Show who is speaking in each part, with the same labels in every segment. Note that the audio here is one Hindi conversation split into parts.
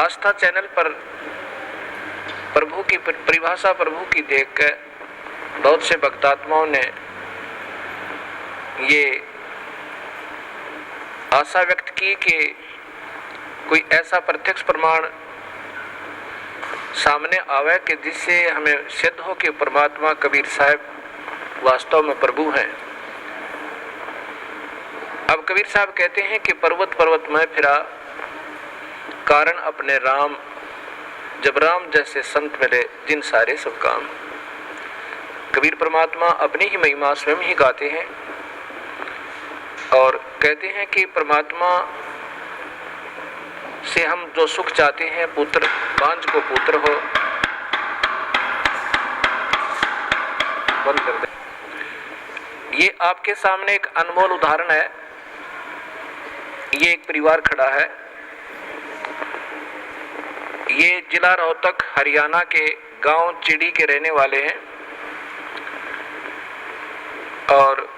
Speaker 1: आस्था चैनल पर प्रभु की परिभाषा प्रभु की देखकर बहुत से भक्तात्माओं ने ये आशा व्यक्त की कि कोई ऐसा प्रत्यक्ष प्रमाण सामने आवे कि जिससे हमें सिद्ध हो कि परमात्मा कबीर साहब वास्तव में प्रभु हैं। अब कबीर साहब कहते हैं कि पर्वत पर्वत में फिरा कारण अपने राम, जब राम जैसे संत मिले जिन सारे सब काम। कबीर परमात्मा अपनी ही महिमा स्वयं ही गाते हैं और कहते हैं कि परमात्मा से हम जो सुख चाहते हैं, पुत्र बांझ को पुत्र हो, बंद कर दे। ये आपके सामने एक अनमोल उदाहरण है। ये एक परिवार खड़ा है। ये जिला रोहतक हरियाणा के गांव चिड़ी के रहने वाले हैं और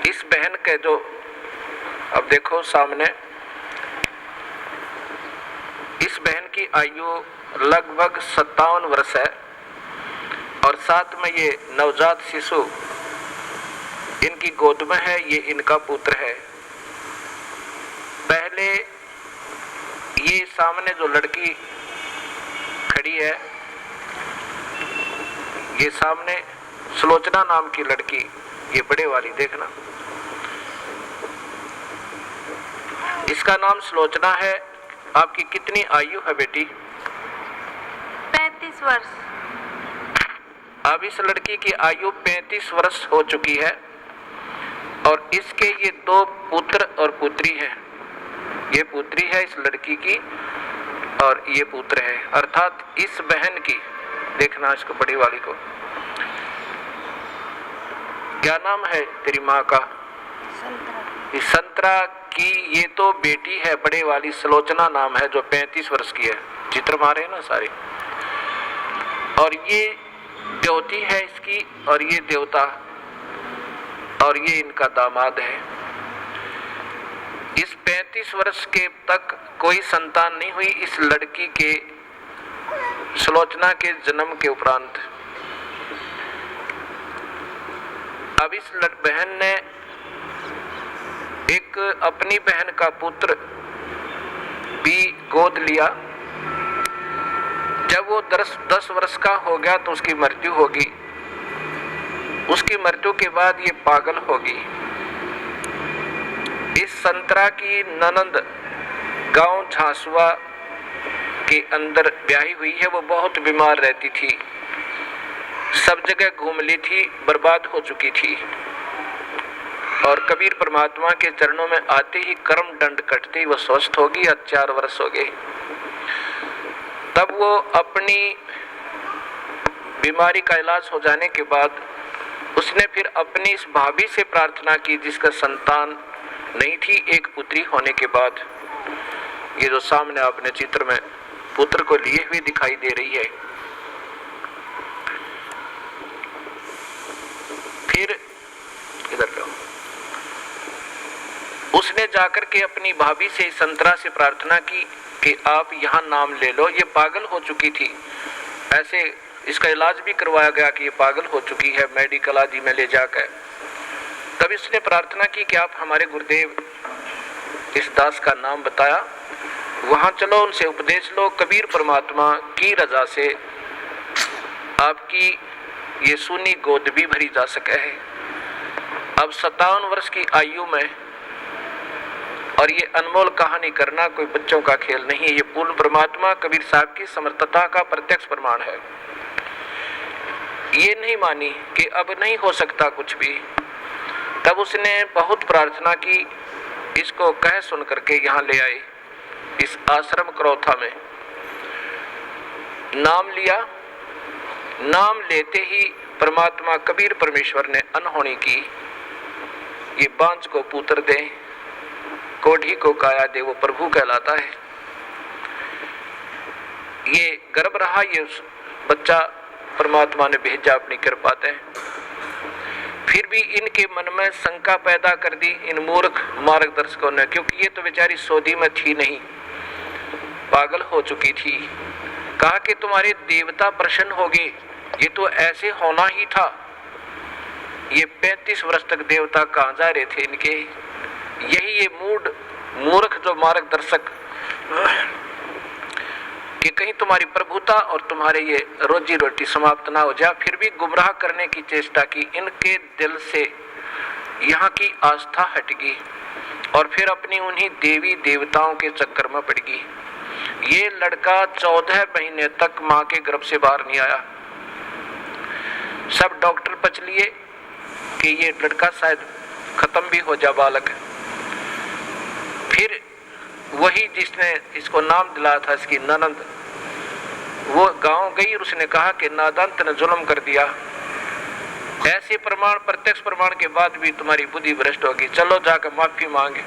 Speaker 1: इस बहन के जो अब देखो सामने, इस बहन की आयु लगभग 57 वर्ष है और साथ में ये नवजात शिशु इनकी गोद में है। ये इनका पुत्र है। पहले ये सामने जो लड़की खड़ी है, ये सामने सुलोचना नाम की लड़की, ये बड़े वाली देखना, इसका नाम सुलोचना है। आपकी कितनी आयु है बेटी?
Speaker 2: 35 वर्ष।
Speaker 1: अब इस लड़की की आयु 35 वर्ष हो चुकी है और इसके ये 2 पुत्र और पुत्री हैं। ये पुत्री है इस लड़की की और ये पुत्र है, अर्थात इस बहन की, देखना इसको बड़ी वाली को, क्या नाम है तेरी माँ का? संतरा की ये तो बेटी है, बड़े वाली सुलोचना नाम है, जो 35 वर्ष की है। चित्र मारे ना सारे। और ये देवती है इसकी और ये देवता, और ये इनका दामाद है। इस 35 वर्ष के तक कोई संतान नहीं हुई इस लड़की के, सुलोचना के जन्म के उपरांत। अब इस बहन ने एक अपनी बहन का पुत्र भी गोद लिया। जब वो 10 वर्ष का हो गया तो उसकी मृत्यु होगी। उसकी मृत्यु के बाद ये पागल होगी। इस संतरा की ननंद गांव झांसुआ के अंदर ब्याही हुई है। वो बहुत बीमार रहती थी, सब जगह घूम ली थी, बर्बाद हो चुकी थी। और कबीर परमात्मा के चरणों में आते ही कर्म दंड कटते ही वो स्वस्थ होगी। 4 वर्ष हो गए। तब वो अपनी बीमारी का इलाज हो जाने के बाद उसने फिर अपनी इस भाभी से प्रार्थना की जिसका संतान नहीं थी, एक पुत्री होने के बाद। ये जो सामने आपने चित्र में पुत्र को लिए हुए दिखाई दे रही है। फिर इधर लो, उसने जाकर के अपनी भाभी से, संतरा से प्रार्थना की कि आप यहाँ नाम ले लो। ये पागल हो चुकी थी, ऐसे इसका इलाज भी करवाया गया कि ये पागल हो चुकी है, मेडिकल आदि में ले जाकर। तब इसने प्रार्थना की कि आप हमारे गुरुदेव इस दास का नाम बताया, वहाँ चलो, उनसे उपदेश लो। कबीर परमात्मा की रजा से आपकी ये सूनी गोद भी भरी जा सके है। अब 57 वर्ष की आयु में, और ये अनमोल कहानी करना कोई बच्चों का खेल नहीं है। ये पूर्ण परमात्मा कबीर साहब की समर्थता का प्रत्यक्ष प्रमाण है। ये नहीं मानी कि अब नहीं हो सकता कुछ भी। तब उसने बहुत प्रार्थना की, इसको कह सुन करके यहाँ ले आए इस आश्रम करौथा में। नाम लिया। नाम लेते ही परमात्मा कबीर परमेश्वर ने अनहोनी की। ये बांझ को पुत्र दे, कोढ़ी को काया दे, वो प्रभु कहलाता है। ये गर्भ रहा, ये बच्चा परमात्मा ने भेजा अपनी कृपा से। फिर भी इनके मन में शंका पैदा कर दी इन मूर्ख मार्गदर्शकों ने, क्योंकि ये तो बेचारी सऊदी में थी नहीं। पागल हो चुकी थी। कहा कि तुम्हारे देवता प्रसन्न हो गए, ये तो ऐसे होना ही था। ये 35 वर्ष तक देवता कहाँ जा रहे थे इनके। यही ये मूर्ख जो मार्गदर्शक कि कहीं तुम्हारी प्रभुता और तुम्हारे ये रोजी रोटी समाप्त ना हो जाए, फिर भी गुमराह करने की चेष्टा की। इनके दिल से यहाँ की आस्था हट गई और फिर अपनी उन्हीं देवी देवताओं के चक्कर में पड़ गई। ये लड़का 14 महीने तक माँ के गर्भ से बाहर नहीं आया। सब डॉक्टर बच लिए कि ये लड़का शायद खत्म भी हो जा बालक। फिर वही जिसने इसको नाम दिलाया था, इसकी ननद, वो गांव गई और उसने कहा कि नादान तूने जुल्म कर दिया। ऐसे प्रमाण, प्रत्यक्ष प्रमाण के बाद भी तुम्हारी बुद्धि भ्रष्ट होगी, चलो जाकर माफी मांगे,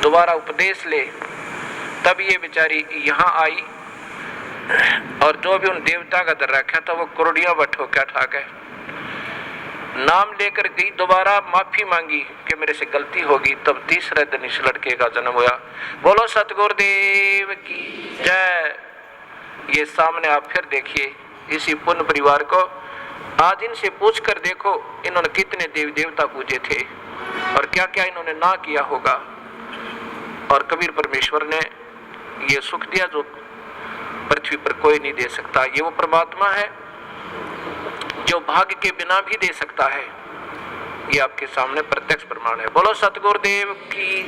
Speaker 1: दोबारा उपदेश ले। तब ये बेचारी यहाँ आई और जो भी उन देवता का दर रखा था वो कुर्डियां बठो क्या ठा गए। नाम लेकर गई, दोबारा माफी मांगी कि मेरे से गलती होगी। तब तीसरे दिन इस लड़के का जन्म हुआ। बोलो सतगुरुदेव की जय। ये सामने आप फिर देखिए इसी पुण्य परिवार को। आज इनसे पूछ कर देखो इन्होंने कितने देवी देवता पूजे थे और क्या क्या इन्होंने ना किया होगा। और कबीर परमेश्वर ने ये सुख दिया जो पृथ्वी पर कोई नहीं दे सकता। ये वो परमात्मा है जो भाग्य के बिना भी दे सकता है। ये आपके सामने प्रत्यक्ष प्रमाण है। बोलो सतगुरुदेव की।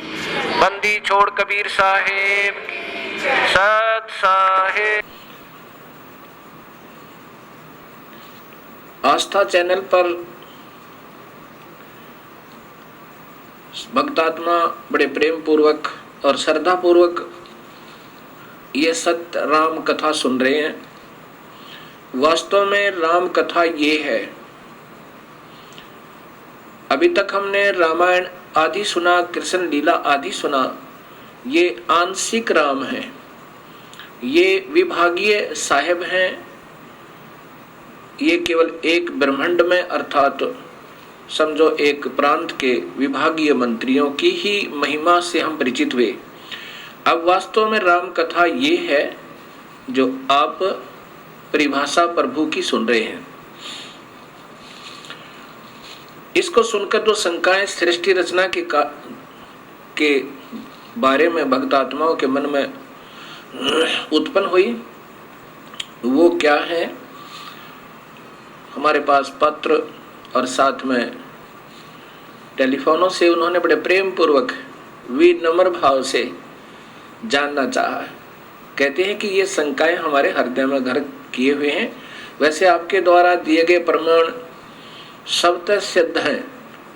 Speaker 1: बंदी छोड़ कबीर साहेब की। सत साहेब। आस्था चैनल पर भक्तात्मा बड़े प्रेम पूर्वक और श्रद्धा पूर्वक ये सत्य राम कथा सुन रहे हैं। वास्तव में राम कथा ये है। अभी तक हमने रामायण आदि सुना, कृष्ण लीला आदि सुना। ये आंशिक राम है, ये विभागीय साहेब हैं। ये केवल एक ब्रह्मांड में अर्थात समझो एक प्रांत के विभागीय मंत्रियों की ही महिमा से हम परिचित हुए। अब वास्तव में राम कथा ये है जो आप परिभाषा प्रभु की सुन रहे हैं। इसको सुनकर जो शंकाएं सृष्टि रचना के बारे में भक्त आत्माओं के मन में उत्पन्न हुई, वो क्या है? हमारे पास पत्र और साथ में टेलीफोनों से उन्होंने बड़े प्रेम पूर्वक विनम्र भाव से जानना चाहा। कहते हैं कि ये शंकाएं हमारे हृदय में घर किए हुए हैं। वैसे आपके द्वारा दिए गए प्रमाण शब्द सिद्ध हैं,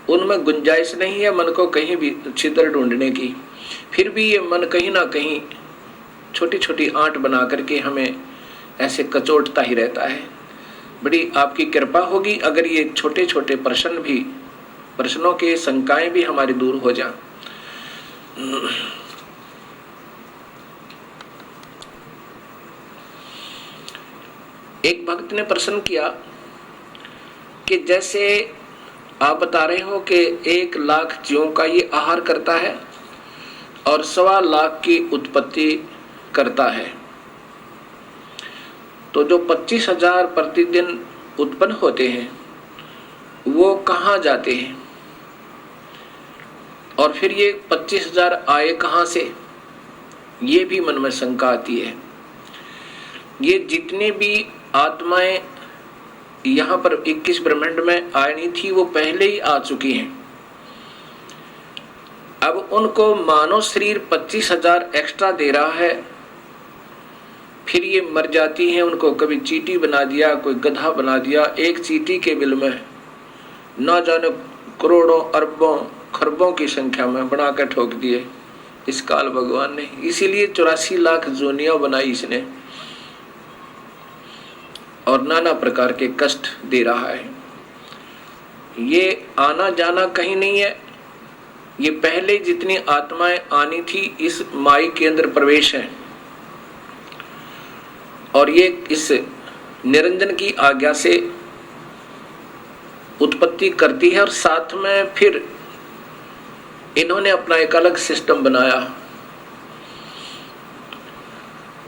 Speaker 1: उनमें गुंजाइश नहीं है मन को कहीं भी छिद्र ढूंढने की। फिर भी ये मन कहीं ना कहीं छोटी छोटी आंट बना करके हमें ऐसे कचोटता ही रहता है। बड़ी आपकी कृपा होगी अगर ये छोटे छोटे प्रश्नों के शंकाएं भी हमारी दूर हो जाएं। एक भक्त ने प्रश्न किया कि जैसे आप बता रहे हो कि 1 लाख जीवों का ये आहार करता है और 1.25 लाख की उत्पत्ति करता है, तो जो 25,000 प्रतिदिन उत्पन्न होते हैं वो कहाँ जाते हैं? और फिर ये 25,000 आए कहाँ से? ये भी मन में शंका आती है। ये जितने भी आत्माएं यहाँ पर 21 ब्रह्मांड में आनी थी वो पहले ही आ चुकी हैं। अब उनको मानव शरीर 25,000 एक्स्ट्रा दे रहा है, फिर ये मर जाती हैं। उनको कभी चींटी बना दिया, कोई गधा बना दिया। एक चींटी के बिल में ना जाने करोड़ों अरबों खरबों की संख्या में बना कर ठोक दिए इस काल भगवान ने। इसीलिए 84 लाख जोनियां बनाई इसने और नाना प्रकार के कष्ट दे रहा है। ये आना जाना कहीं नहीं है, ये पहले जितनी आत्माएं आनी थी इस माई के अंदर प्रवेश है और ये इस निरंजन की आज्ञा से उत्पत्ति करती है। और साथ में फिर इन्होंने अपना एक अलग सिस्टम बनाया।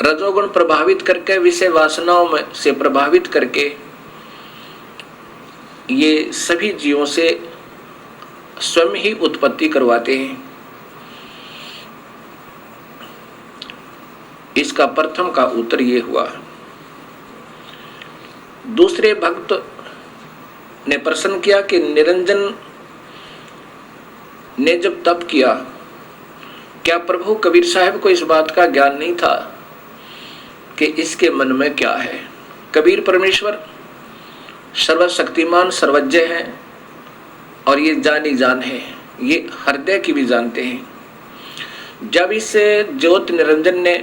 Speaker 1: रजोगुण प्रभावित करके, विषय वासनाओं में से प्रभावित करके ये सभी जीवों से स्वयं ही उत्पत्ति करवाते हैं। इसका प्रथम का उत्तर ये हुआ। दूसरे भक्त ने प्रश्न किया कि निरंजन ने जब तप किया, क्या प्रभु कबीर साहब को इस बात का ज्ञान नहीं था कि इसके मन में क्या है? कबीर परमेश्वर सर्वशक्तिमान सर्वज्ञ है और ये जानी जान है, ये हृदय की भी जानते हैं। जब इस ज्योत निरंजन ने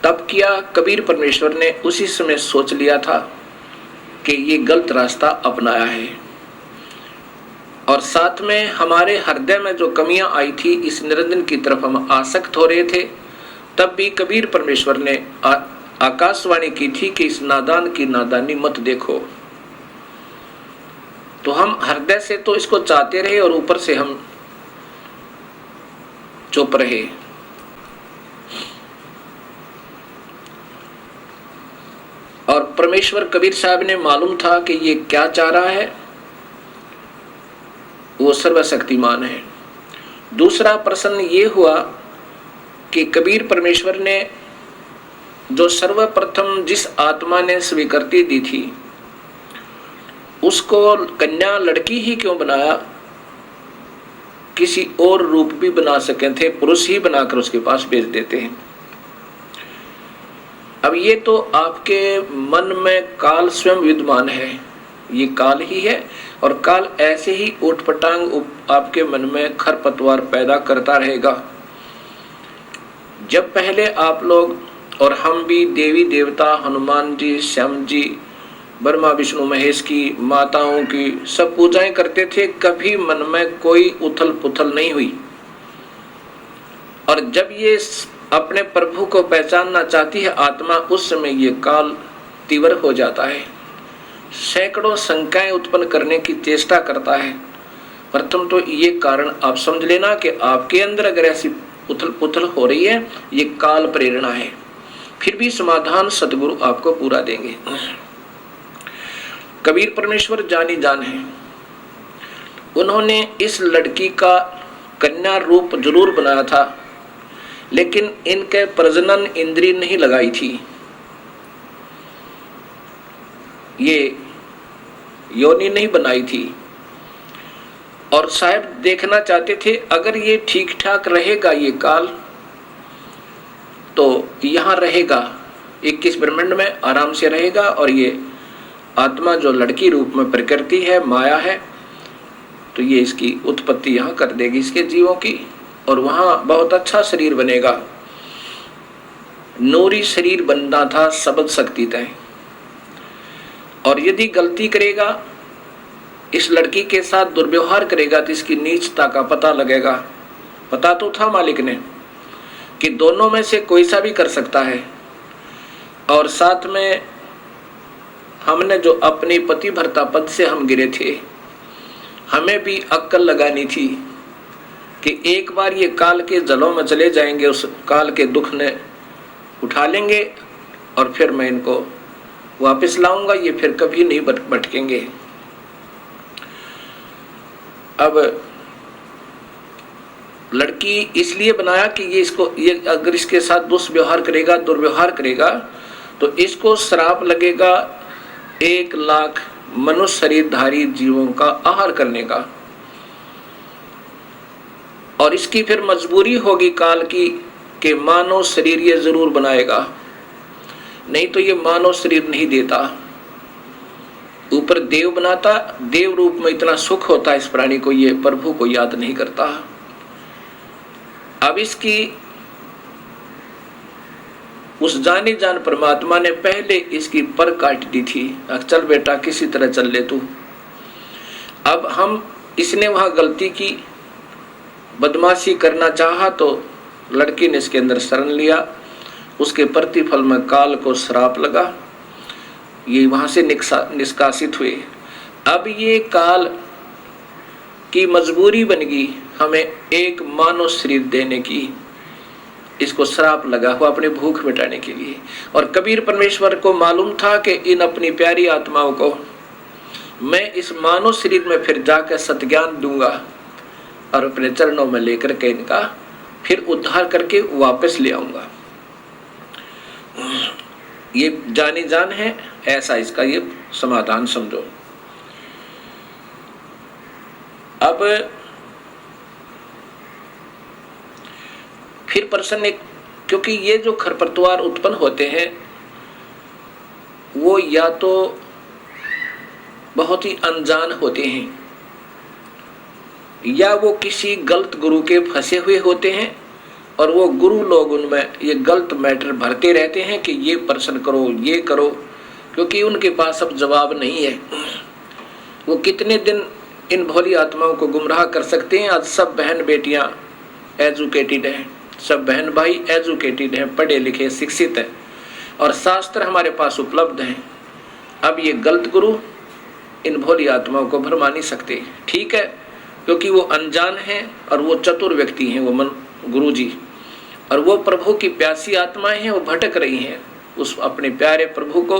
Speaker 1: तप किया, कबीर परमेश्वर ने उसी समय सोच लिया था कि ये गलत रास्ता अपनाया है, और साथ में हमारे हृदय में जो कमियां आई थी, इस निरंजन की तरफ हम आसक्त हो रहे थे, तब भी कबीर परमेश्वर ने आकाशवाणी की थी कि इस नादान की नादानी मत देखो। तो हम हृदय से तो इसको चाहते रहे और ऊपर से हम चुप रहे। और परमेश्वर कबीर साहब ने मालूम था कि ये क्या चाह रहा है, वो सर्वशक्तिमान है। दूसरा प्रश्न ये हुआ कि कबीर परमेश्वर ने जो सर्वप्रथम जिस आत्मा ने स्वीकृति दी थी, उसको कन्या लड़की ही क्यों बनाया? किसी और रूप भी बना सके थे, पुरुष ही बनाकर उसके पास भेज देते हैं। अब ये तो आपके मन में काल स्वयं विद्यमान है, ये काल ही है, और काल ऐसे ही उठपटांग आपके मन में खरपतवार पैदा करता रहेगा। जब पहले आप लोग और हम भी देवी देवता, हनुमान जी, श्याम जी, ब्रह्मा विष्णु महेश की, माताओं की सब पूजाएं करते थे, कभी मन में कोई उथल पुथल नहीं हुई। और जब ये अपने प्रभु को पहचानना चाहती है आत्मा, उस समय ये काल तीव्र हो जाता है, सैकड़ों शंकाएं उत्पन्न करने की चेष्टा करता है। प्रथम तो ये कारण आप समझ लेना कि आपके अंदर अगर ऐसी उथल पुथल हो रही है, ये काल प्रेरणा है। फिर भी समाधान सदगुरु आपको पूरा देंगे। कबीर परमेश्वर जानी जान है, उन्होंने इस लड़की का कन्या रूप जरूर बनाया था, लेकिन इनके प्रजनन इंद्रिय नहीं लगाई थी। ये योनि नहीं बनाई थी, और साहब देखना चाहते थे अगर ये ठीक ठाक रहेगा ये काल, तो यहाँ रहेगा 21 ब्रह्मांड में आराम से रहेगा, और ये आत्मा जो लड़की रूप में प्रकृति है, माया है, तो ये इसकी उत्पत्ति यहाँ कर देगी इसके जीवों की, और वहाँ बहुत अच्छा शरीर बनेगा। नूरी शरीर बनना था सबद शक्ति तय। और यदि गलती करेगा, इस लड़की के साथ दुर्व्यवहार करेगा, तो इसकी नीचता का पता लगेगा। पता तो था मालिक ने कि दोनों में से कोई सा भी कर सकता है, और साथ में हमने जो अपनी पति भर्ता पद से हम गिरे थे, हमें भी अक्ल लगानी थी कि एक बार ये काल के जलों में चले जाएंगे, उस काल के दुख ने उठा लेंगे, और फिर मैं इनको वापस लाऊंगा, ये फिर कभी नहीं भटकेंगे। अब लड़की इसलिए बनाया कि ये अगर इसके साथ दुष्व्यवहार करेगा, दुर्व्यवहार करेगा, तो इसको श्राप लगेगा 1 लाख मनुष्य शरीरधारी जीवों का आहार करने का, और इसकी फिर मजबूरी होगी काल की कि मानव शरीर ये जरूर बनाएगा, नहीं तो ये मानव शरीर नहीं देता। ऊपर देव बनाता, देव रूप में इतना सुख होता है इस प्राणी को, ये प्रभु को याद नहीं करता। अब इसकी उस जाने जान परमात्मा ने पहले इसकी पर काट दी थी, चल बेटा किसी तरह चल ले तू। अब हम इसने वहां गलती की, बदमाशी करना चाहा, तो लड़की ने इसके अंदर शरण लिया, उसके प्रतिफल में काल को श्राप लगा, ये वहां से निष्कासित हुए। अब ये काल की मजबूरी बन गई हमें एक मानव शरीर देने की, इसको श्राप लगा हुआ अपनी भूख मिटाने के लिए। और कबीर परमेश्वर को मालूम था कि इन अपनी प्यारी आत्माओं को मैं इस मानव शरीर में फिर जाकर सत्ज्ञान दूंगा और अपने चरणों में लेकर के इनका फिर उद्धार करके वापस ले आऊंगा। ये जानी जान है, ऐसा इसका ये समाधान समझो। अब फिर प्रश्न एक, क्योंकि ये जो खरपतवार उत्पन्न होते हैं वो या तो बहुत ही अनजान होते हैं या वो किसी गलत गुरु के फंसे हुए होते हैं और वो गुरु लोग उनमें ये गलत मैटर भरते रहते हैं कि ये प्रश्न करो, ये करो, क्योंकि उनके पास अब जवाब नहीं है। वो कितने दिन इन भोली आत्माओं को गुमराह कर सकते हैं। आज सब बहन बेटियां एजुकेटेड हैं, सब बहन भाई एजुकेटेड हैं, पढ़े लिखे शिक्षित हैं और शास्त्र हमारे पास उपलब्ध हैं। अब ये गलत गुरु इन भोली आत्माओं को भरमा नहीं सकते। ठीक है, क्योंकि वो अनजान हैं और वो चतुर व्यक्ति हैं, वो मन गुरु जी, और वो प्रभु की प्यासी आत्माएं हैं, वो भटक रही हैं, उस अपने प्यारे प्रभु को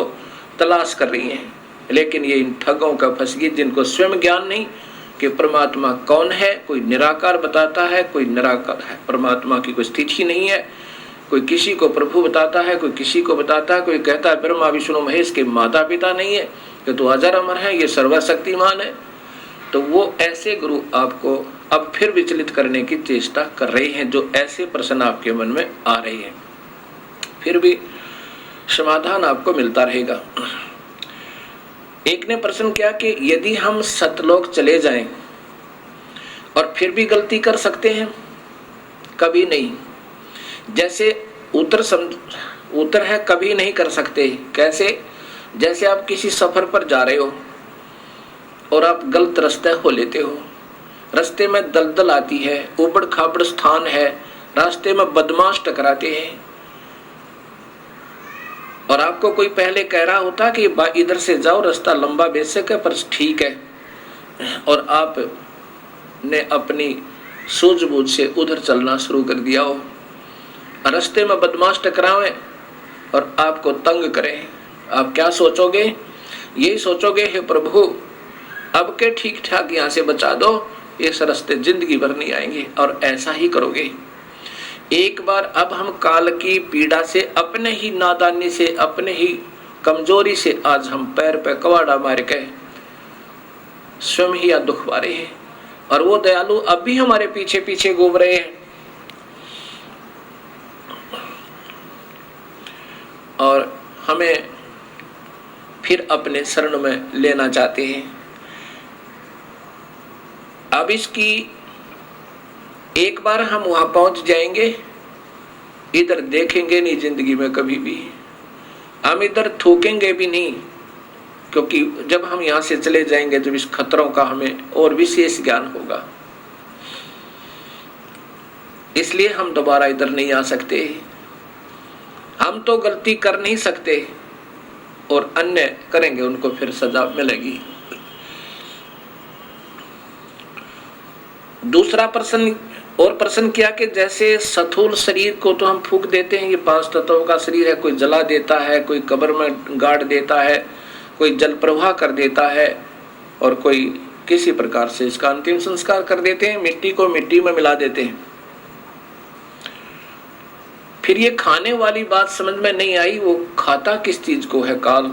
Speaker 1: तलाश कर रही हैं। लेकिन ये इन ठगों का फंस गई जिनको स्वयं ज्ञान नहीं कि परमात्मा कौन है। कोई निराकार बताता है, कोई निराकार है, परमात्मा की कोई स्थिति नहीं है। कोई किसी को प्रभु बताता है, कोई किसी को बताता है, कोई कहता है ब्रह्मा विष्णु महेश के माता पिता नहीं है, कि तो अजर अमर है, ये सर्वशक्तिमान है। तो वो ऐसे गुरु आपको अब फिर विचलित करने की चेष्टा कर रहे हैं, जो ऐसे प्रश्न आपके मन में आ रहे हैं। फिर भी समाधान आपको मिलता रहेगा। एक ने प्रश्न किया कि यदि हम सतलोक चले जाएं और फिर भी गलती कर सकते हैं? कभी नहीं। जैसे उत्तर है कभी नहीं कर सकते। कैसे? जैसे आप किसी सफर पर जा रहे हो और आप गलत रास्ते हो लेते हो, रास्ते में दलदल आती है, उबड़ खाबड़ स्थान है, रास्ते में बदमाश टकराते हैं और आपको कोई पहले कह रहा होता कि इधर से जाओ, रास्ता लंबा बेशक है पर ठीक है, और आप ने अपनी सूझबूझ से उधर चलना शुरू कर दिया हो। रास्ते में बदमाश टकरावे और आपको तंग करें, आप क्या सोचोगे? यही सोचोगे, हे प्रभु अब के ठीक ठाक यहाँ से बचा दो, इस रास्ते जिंदगी भर नहीं आएंगे, और ऐसा ही करोगे। एक बार अब हम काल की पीड़ा से, अपने ही नादानी से, अपने ही कमजोरी से आज हम पैर पे कवाड़ा मार के स्वयं ही दुख पा रहे हैं, और वो दयालु अब भी हमारे पीछे पीछे घूम रहे हैं और हमें फिर अपने शरण में लेना चाहते हैं। अब इसकी एक बार हम वहां पहुंच जाएंगे, इधर देखेंगे नहीं जिंदगी में कभी भी, हम इधर थूकेंगे भी नहीं, क्योंकि जब हम यहां से चले जाएंगे जब इस खतरों का हमें और विशेष ज्ञान होगा। इसलिए हम दोबारा इधर नहीं आ सकते। हम तो गलती कर नहीं सकते और अन्य करेंगे, उनको फिर सजा मिलेगी। दूसरा प्रश्न और प्रश्न किया कि जैसे स्थूल शरीर को तो हम फूंक देते हैं, ये 5 तत्वों का शरीर है, कोई जला देता है, कोई कब्र में गाड़ देता है, कोई जल प्रवाह कर देता है, और कोई किसी प्रकार से इसका अंतिम संस्कार कर देते हैं, मिट्टी को मिट्टी में मिला देते हैं। फिर ये खाने वाली बात समझ में नहीं आई, वो खाता किस चीज को है काल।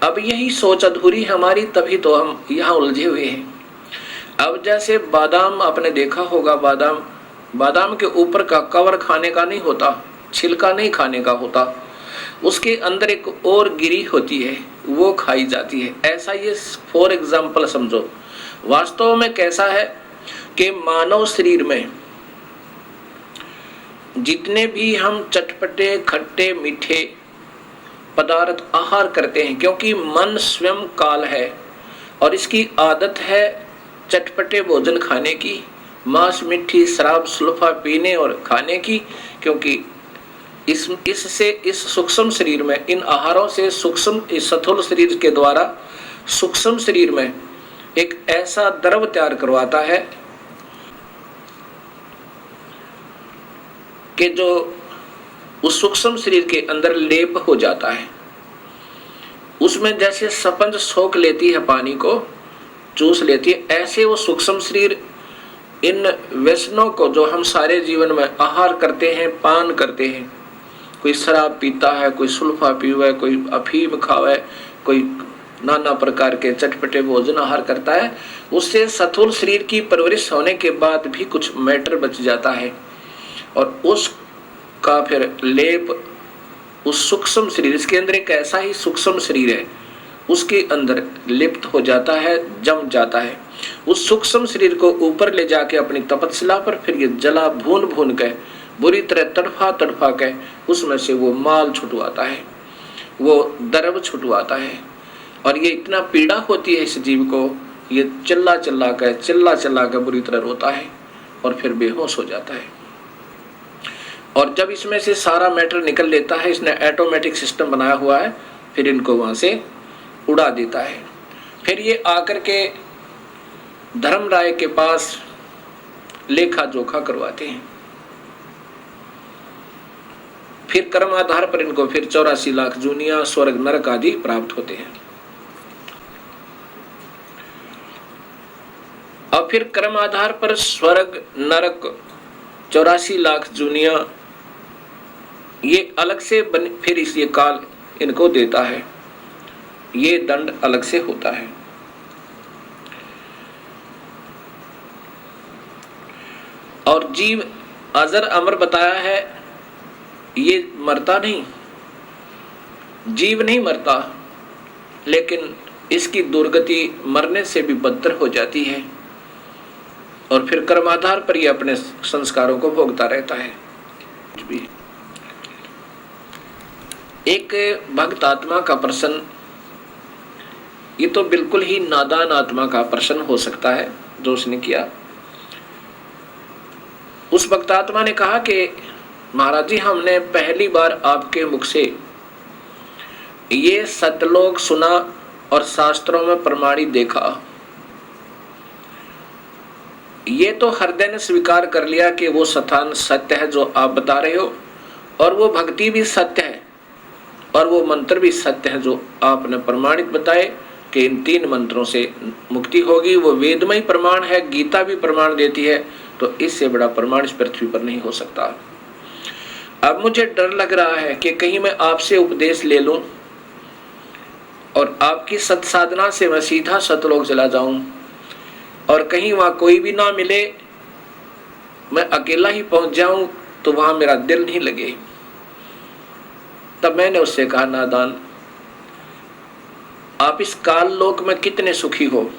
Speaker 1: अब यही सोच अधूरी हमारी, तभी तो हम यहाँ उलझे हुए हैं। अब जैसे बादाम आपने देखा होगा, बादाम के ऊपर का कवर खाने का नहीं होता, छिलका नहीं खाने का होता, उसके अंदर एक और गिरी होती है, वो खाई जाती है। ऐसा ये फॉर एग्जाम्पल समझो। वास्तव में कैसा है कि मानव शरीर में जितने भी हम चटपटे खट्टे मीठे पदार्थ आहार करते हैं, क्योंकि मन स्वयं काल है और इसकी आदत है चटपटे भोजन खाने की, मांस मिठी शराब सुल्फा पीने और खाने की, क्योंकि इससे इस सूक्ष्म शरीर में, इन आहारों से सूक्ष्म, इस स्थूल शरीर के द्वारा सूक्ष्म शरीर में एक ऐसा द्रव तैयार करवाता है कि जो उस सूक्ष्म शरीर के अंदर लेप हो जाता है, उसमें जैसे स्पंज सोख लेती है, पानी को चूस लेती है, ऐसे वो सूक्ष्म शरीर इन व्यसनों को जो हम सारे जीवन में आहार करते हैं, पान करते हैं, कोई शराब पीता है, कोई सुल्फा पीवे, कोई अफीम खावे, कोई नाना प्रकार के चटपटे भोजन आहार करता है, उससे स्थूल शरीर की परवरिश होने के बाद भी कुछ मैटर बच जाता है और उसका फिर लेप उस सूक्ष्म शरीर, इसके अंदर एक ऐसा ही सूक्ष्म शरीर है, उसके अंदर लिप्त हो जाता है, जम जाता है। उस सूक्ष्म शरीर को ऊपर ले जाके अपनी तपस्या पर फिर ये जला भून भून के बुरी तरह तड़फा तड़फा के उसमें से वो माल छुटवाता है, वो द्रव छुटवाता है। और ये इतना पीड़ा होती है इस जीव को, ये चिल्ला चिल्ला के बुरी तरह रोता है और फिर बेहोश हो जाता है। और जब इसमें से सारा मैटर निकल लेता है, इसने ऑटोमेटिक सिस्टम बनाया हुआ है, फिर इनको वहां से उड़ा देता है। फिर ये आकर के धर्मराय के पास लेखा जोखा करवाते हैं। फिर कर्म आधार पर इनको फिर 84 लाख जूनिया, स्वर्ग, नरक आदि प्राप्त होते हैं। और फिर कर्म आधार पर स्वर्ग, नरक, 84 लाख जूनिया ये अलग से फिर इस ये काल इनको देता है, ये दंड अलग से होता है। और जीव अजर अमर बताया है, ये मरता नहीं, जीव नहीं मरता, लेकिन इसकी दुर्गति मरने से भी बदतर हो जाती है और फिर कर्माधार पर ये अपने संस्कारों को भोगता रहता है। एक भक्त आत्मा का प्रश्न, ये तो बिल्कुल ही नादान आत्मा का प्रश्न हो सकता है जो उसने किया। उस भक्त आत्मा ने कहा कि महाराज जी, हमने पहली बार आपके मुख से ये सतलोक सुना और शास्त्रों में प्रमाणित देखा। ये तो हृदय ने स्वीकार कर लिया कि वो स्थान सत्य है जो आप बता रहे हो, और वो भक्ति भी सत्य है और वो मंत्र भी सत्य है जो आपने प्रमाणित बताए कि इन 3 मंत्रों से मुक्ति होगी। वो वेदमय प्रमाण है, गीता भी प्रमाण देती है, तो इससे बड़ा प्रमाण इस पृथ्वी पर नहीं हो सकता। अब मुझे डर लग रहा है कि कहीं मैं आपसे उपदेश ले लूं और आपकी सत्साधना से मैं सीधा सतलोक चला जाऊं और कहीं वहां कोई भी ना मिले, मैं अकेला ही पहुंच जाऊं तो वहां मेरा दिल नहीं लगे। तब मैंने उससे कहा, नादान, आप इस काल लोक में कितने सुखी हो,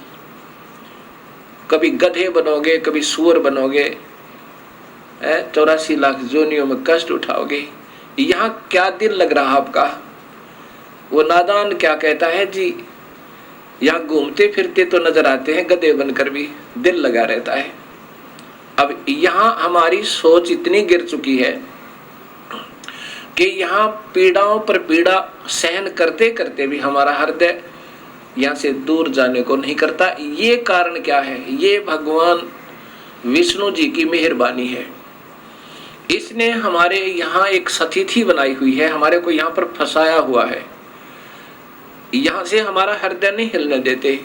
Speaker 1: कभी गधे बनोगे, कभी सूअर बनोगे, 84 लाख जोनियों में कष्ट उठाओगे, यहाँ क्या दिल लग रहा आपका। वो नादान क्या कहता है जी, यहाँ घूमते फिरते तो नजर आते हैं गधे बनकर भी, दिल लगा रहता है। अब यहाँ हमारी सोच इतनी गिर चुकी है कि यहाँ पीड़ाओं पर पीड़ा सहन करते करते भी हमारा हृदय यहाँ से दूर जाने को नहीं करता। ये कारण क्या है? ये भगवान विष्णु जी की मेहरबानी है। इसने हमारे यहाँ एक सतिथि बनाई हुई है, हमारे को यहाँ पर फंसाया हुआ है, यहाँ से हमारा हृदय नहीं हिलने देते।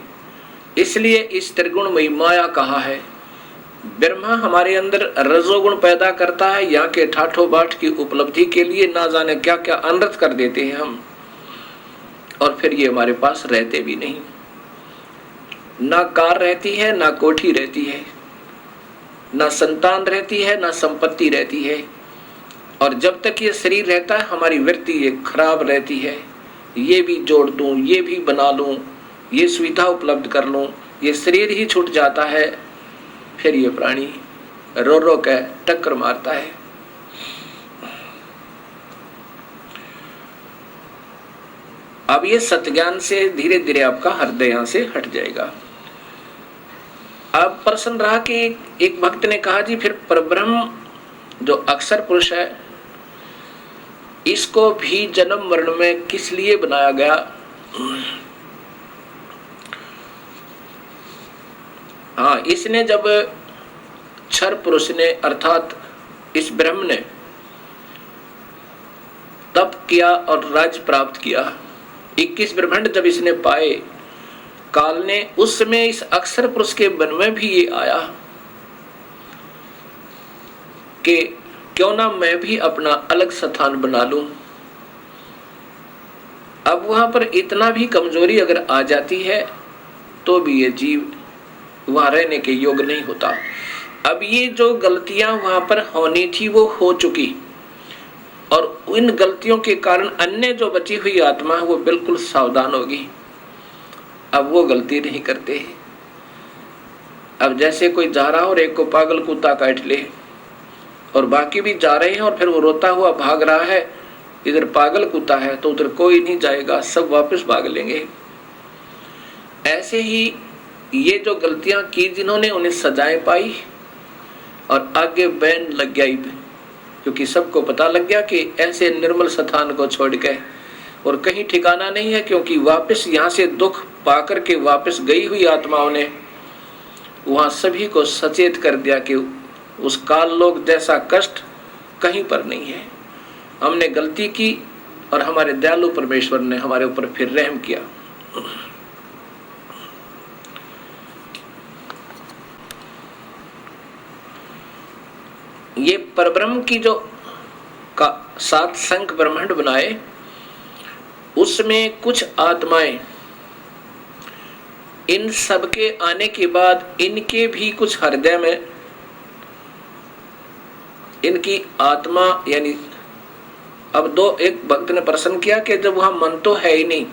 Speaker 1: इसलिए इस त्रिगुणमयी माया कहा है। ब्रह्मा हमारे अंदर रजोगुण पैदा करता है, यहाँ के ठाठो बाट की उपलब्धि के लिए ना जाने क्या क्या अनर्थ कर देते हैं हम, और फिर ये हमारे पास रहते भी नहीं। ना कार रहती है, ना कोठी रहती है, ना संतान रहती है, ना संपत्ति रहती है। और जब तक ये शरीर रहता है हमारी वृत्ति ये खराब रहती है, ये भी जोड़ दूं, ये भी बना लूं, ये सुविधा उपलब्ध कर लूं, ये शरीर ही छूट जाता है, फिर ये प्राणी रो रो के टक्कर मारता है। अब ये सत्ज्ञान से धीरे धीरे आपका हृदय यहां से हट जाएगा। अब प्रश्न रहा कि एक भक्त ने कहा, जी फिर परब्रह्म जो अक्षर पुरुष है, इसको भी जन्म मरण में किस लिए बनाया गया? हाँ, इसने जब क्षर पुरुष ने अर्थात इस ब्रह्म ने किया और राज्य प्राप्त किया। 21 ब्रह्मांड जब इसने पाए, काल ने उस समय इस अक्षर पुरुष के मन में भी ये आया कि क्यों ना मैं भी अपना अलग स्थान बना लूं। अब वहां पर इतना भी कमजोरी अगर आ जाती है तो भी ये जीव वहां रहने के योग्य नहीं होता। अब ये जो गलतियां वहां पर होनी थी वो हो चुकी, और इन गलतियों के कारण अन्य जो बची हुई आत्मा है वो बिल्कुल सावधान होगी, अब वो गलती नहीं करते। अब जैसे कोई जा रहा हो और एक को पागल कुत्ता काट ले और बाकी भी जा रहे हैं और फिर वो रोता हुआ भाग रहा है, इधर पागल कुत्ता है तो उधर कोई नहीं जाएगा, सब वापस भाग लेंगे। ऐसे ही ये जो गलतियां की जिन्होंने, उन्हें सजाएं पाई और आगे बैन लग गया, क्योंकि सबको पता लग गया कि ऐसे निर्मल स्थान को छोड़ के और कहीं ठिकाना नहीं है, क्योंकि वापस यहाँ से दुख पाकर के वापस गई हुई आत्माओं ने वहां सभी को सचेत कर दिया कि उस काल लोक जैसा कष्ट कहीं पर नहीं है। हमने गलती की और हमारे दयालु परमेश्वर ने हमारे ऊपर फिर रहम किया। ये परब्रह्म की जो का 7 संख ब्रह्मांड बनाए, उसमें कुछ आत्माएं इन सब के आने के बाद इनके भी कुछ हृदय में इनकी आत्मा, यानी अब एक भक्त ने प्रश्न किया कि जब वहां मन तो है ही नहीं,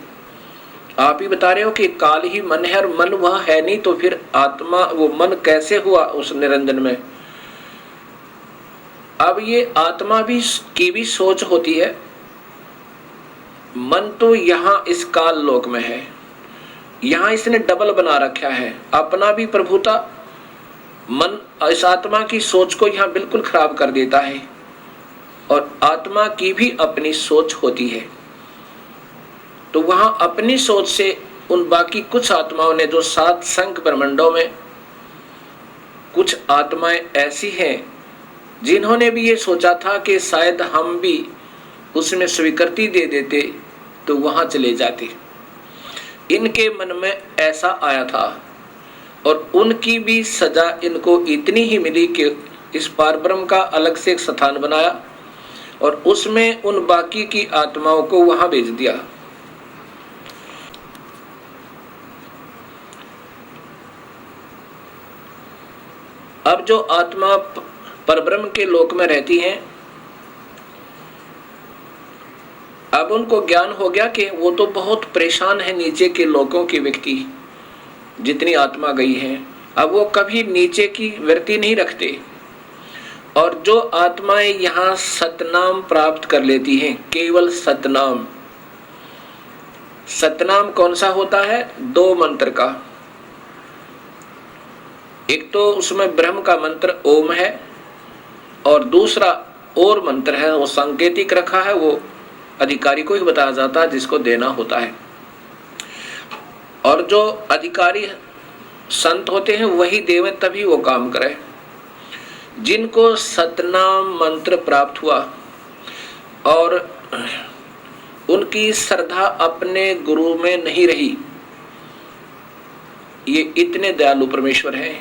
Speaker 1: आप ही बता रहे हो कि काल ही मन है और मन वहां है नहीं, तो फिर आत्मा वो मन कैसे हुआ उस निरंजन में। अब ये आत्मा भी की भी सोच होती है, मन तो यहां इस काल लोक में है, यहां इसने डबल बना रखा है, अपना भी प्रभुता मन इस आत्मा की सोच को यहां बिल्कुल खराब कर देता है, और आत्मा की भी अपनी सोच होती है। तो वहां अपनी सोच से उन बाकी कुछ आत्माओं ने, जो 7 संख ब्रह्मांडों में कुछ आत्माएं ऐसी हैं जिन्होंने भी ये सोचा था कि शायद हम भी उसमें स्वीकृति दे देते तो वहां चले जाते, इनके मन में ऐसा आया था, और उनकी भी सजा इनको इतनी ही मिली कि इस पारब्रह्म का अलग से एक स्थान बनाया और उसमें उन बाकी की आत्माओं को वहां भेज दिया। अब जो आत्मा परब्रह्म के लोक में रहती हैं, अब उनको ज्ञान हो गया कि वो तो बहुत परेशान है नीचे के लोकों के व्यक्ति, जितनी आत्मा गई है, अब वो कभी नीचे की वृत्ति नहीं रखते, और जो आत्माएं यहाँ सतनाम प्राप्त कर लेती हैं, केवल सतनाम। सतनाम कौन सा होता है? 2 मंत्र का, एक तो उसमें ब्रह्म का मंत्र ओम है और दूसरा और मंत्र है, वो सांकेतिक रखा है, वो अधिकारी को ही बताया जाता है जिसको देना होता है, और जो अधिकारी संत होते हैं वही देवें तभी वो काम करे। जिनको सतनाम मंत्र प्राप्त हुआ और उनकी श्रद्धा अपने गुरु में नहीं रही, ये इतने दयालु परमेश्वर हैं,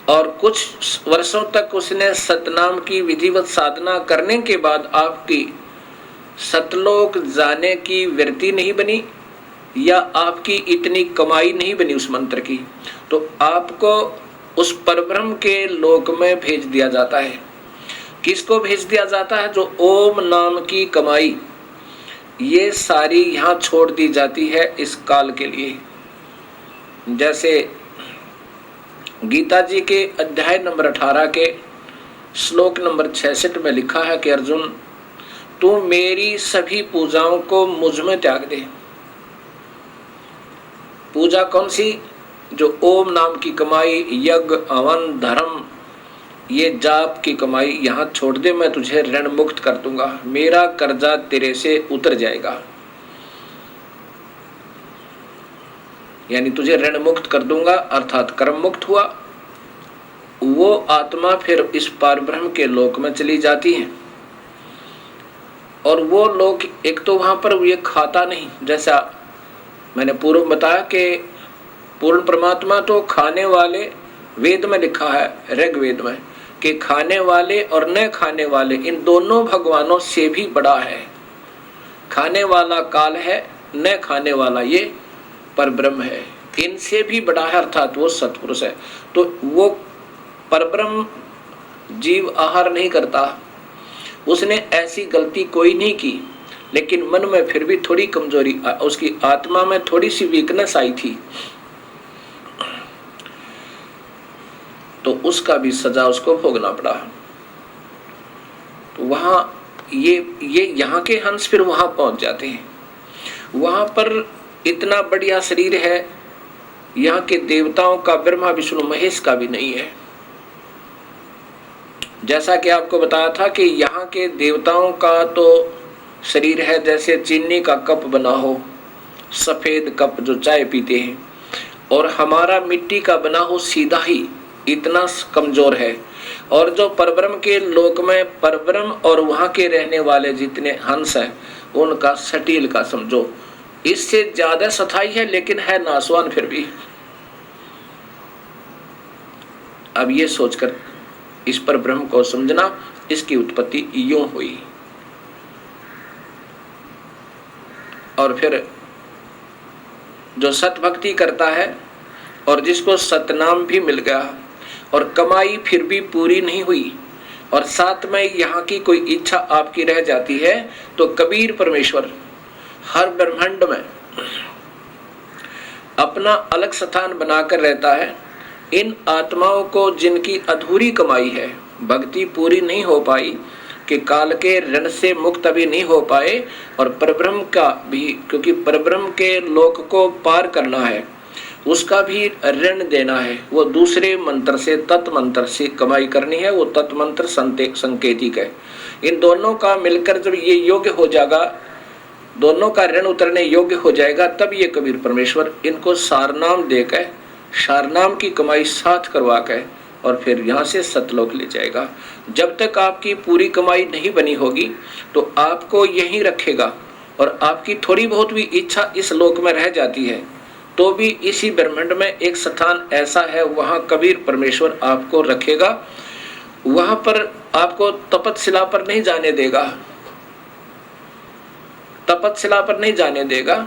Speaker 1: और कुछ वर्षों तक उसने सतनाम की विधिवत साधना करने के बाद आपकी सतलोक जाने की वृत्ति नहीं बनी, या आपकी इतनी कमाई नहीं बनी उस मंत्र की, तो आपको उस परब्रह्म के लोक में भेज दिया जाता है। किसको भेज दिया जाता है? जो ओम नाम की कमाई ये सारी यहाँ छोड़ दी जाती है इस काल के लिए। जैसे गीता जी के अध्याय नंबर 18 के श्लोक नंबर 66 में लिखा है कि अर्जुन, तू मेरी सभी पूजाओं को मुझ में त्याग दे। पूजा कौन सी? जो ओम नाम की कमाई, यज्ञ, हवन, धर्म, ये जाप की कमाई यहाँ छोड़ दे, मैं तुझे ऋण मुक्त कर दूंगा, मेरा कर्जा तेरे से उतर जाएगा, यानी तुझे ऋण मुक्त कर दूंगा, अर्थात कर्म मुक्त हुआ। वो आत्मा फिर इस पारब्रह्म के लोक में चली जाती है, और वो लोग एक तो वहां पर ये खाता नहीं, जैसा मैंने पूर्व बताया कि पूर्ण परमात्मा तो खाने वाले, वेद में लिखा है ऋग्वेद में कि खाने वाले और न खाने वाले इन दोनों भगवानों से भी बड़ा है। खाने वाला काल है, न खाने वाला ये परब्रह्म है, इनसे भी बड़ा है, अर्थात वो सत्पुरुष है। तो वो परब्रह्म जीव आहार नहीं करता, उसने ऐसी गलती कोई नहीं की, लेकिन मन में फिर भी थोड़ी कमजोरी, उसकी आत्मा में थोड़ी सी वीकनेस आई थी, तो उसका भी सजा उसको भोगना पड़ा। तो वहां ये यहाँ के हंस फिर वहां पहुंच जाते हैं। वहां पर इतना बढ़िया शरीर है, यहाँ के देवताओं का, ब्रह्मा विष्णु महेश का भी नहीं है। जैसा कि आपको बताया था कि यहाँ के देवताओं का तो शरीर है जैसे चीनी का कप बना हो, सफेद कप जो चाय पीते हैं, और हमारा मिट्टी का बना हो सीधा ही, इतना कमजोर है। और जो परब्रह्म के लोक में परब्रह्म और वहां के रहने वाले जितने हंस हैं उनका सटील का समझो, इससे ज्यादा सथाई है, लेकिन है नासवान फिर भी। अब ये सोचकर इस पर ब्रह्म को समझना, इसकी उत्पत्ति यूं हुई। और फिर जो सत भक्ति करता है और जिसको सतनाम भी मिल गया और कमाई फिर भी पूरी नहीं हुई, और साथ में यहाँ की कोई इच्छा आपकी रह जाती है, तो कबीर परमेश्वर हर ब्रह्मांड में अपना अलग स्थान बनाकर रहता है। इन आत्माओं को जिनकी अधूरी कमाई है, भक्ति पूरी नहीं हो पाई, कि काल के ऋण से मुक्त अभी नहीं हो पाए, और परब्रह्म का भी, क्योंकि परब्रह्म के लोक को पार करना है, उसका भी ऋण देना है, वो दूसरे मंत्र से, तत् मंत्र से कमाई करनी है, वो तत् मंत्र संकेतिक है। इन दोनों का मिलकर जब ये योग्य हो जाएगा, दोनों का ऋण उतरने योग्य हो जाएगा, तब ये कबीर परमेश्वर इनको सारनाम देकर, सारनाम की कमाई साथ करवा के, और फिर यहाँ से सतलोक ले जाएगा। जब तक आपकी पूरी कमाई नहीं बनी होगी तो आपको यहीं रखेगा, और आपकी थोड़ी बहुत भी इच्छा इस लोक में रह जाती है तो भी इसी ब्रह्मांड में एक स्थान ऐसा है, वहां कबीर परमेश्वर आपको रखेगा। वहां पर आपको तपतशिला पर नहीं जाने देगा, तपतशिला पर नहीं जाने देगा,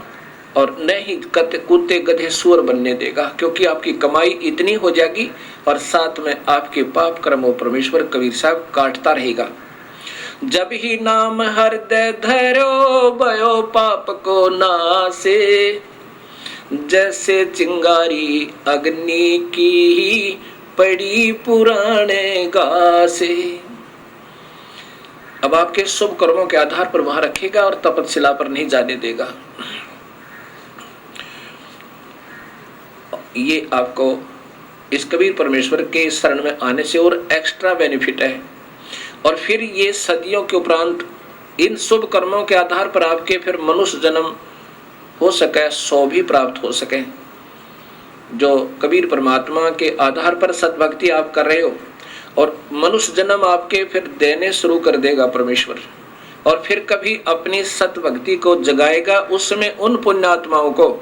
Speaker 1: और न ही कुत्ते गधे सुअर बनने देगा, क्योंकि आपकी कमाई इतनी हो जाएगी, और साथ में आपके पाप कर्मों परमेश्वर कबीर साहब काटता रहेगा। जब ही नाम हृदय धरो भयो पाप को नासे, जैसे चिंगारी अग्नि की पड़ी पुराने घासे। अब आपके शुभ कर्मों के आधार पर वहां रखेगा और तपतशिला पर नहीं जाने देगा। ये आपको इस कबीर परमेश्वर के शरण में आने से और एक्स्ट्रा बेनिफिट है। और फिर ये सदियों के उपरांत इन शुभ कर्मों के आधार पर आपके फिर मनुष्य जन्म हो सके, 100 भी प्राप्त हो सके। जो कबीर परमात्मा के आधार पर सतभक्ति आप कर रहे हो, और मनुष्य जन्म आपके फिर देने शुरू कर देगा परमेश्वर, और फिर कभी अपनी सतभक्ति को जगाएगा। उस समय उन पुण्यात्माओं को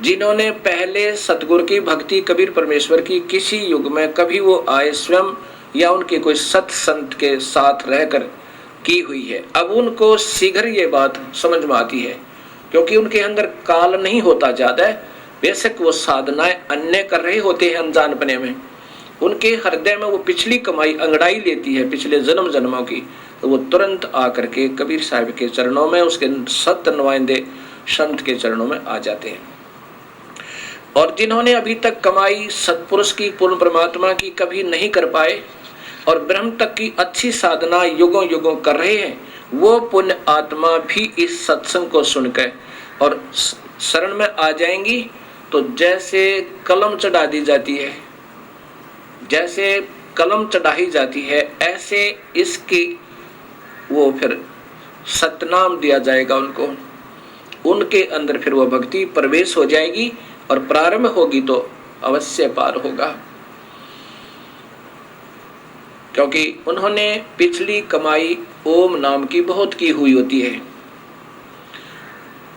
Speaker 1: जिन्होंने पहले सतगुरु की भक्ति कबीर परमेश्वर की किसी युग में कभी वो आए स्वयं या उनके कोई सत संत के साथ रहकर की हुई है, अब उनको शीघ्र ये बात समझ में आती है, क्योंकि उनके अंदर काल नहीं होता ज्यादा है। बेशक वो साधनाएं अन्य कर रहे होते हैं अनजानपने में, उनके हृदय में वो पिछली कमाई अंगड़ाई लेती है पिछले जन्म जन्मों की, तो वो तुरंत आकर के कबीर साहब के चरणों में, उसके सत्य नुमाइंदे संत के चरणों में आ जाते हैं। और जिन्होंने अभी तक कमाई सत्पुरुष की, पूर्ण परमात्मा की कभी नहीं कर पाए, और ब्रह्म तक की अच्छी साधना युगों युगों कर रहे हैं, वो पुण्य आत्मा भी इस सत्संग को सुनकर और शरण में आ जाएंगी। तो जैसे कलम चढ़ा दी जाती है, जैसे कलम चढ़ाई जाती है, ऐसे इसकी वो फिर सतनाम दिया जाएगा उनको, उनके अंदर फिर वो भक्ति प्रवेश हो जाएगी, और प्रारंभ होगी तो अवश्य पार होगा। क्योंकि उन्होंने पिछली कमाई ओम नाम की बहुत की हुई होती है,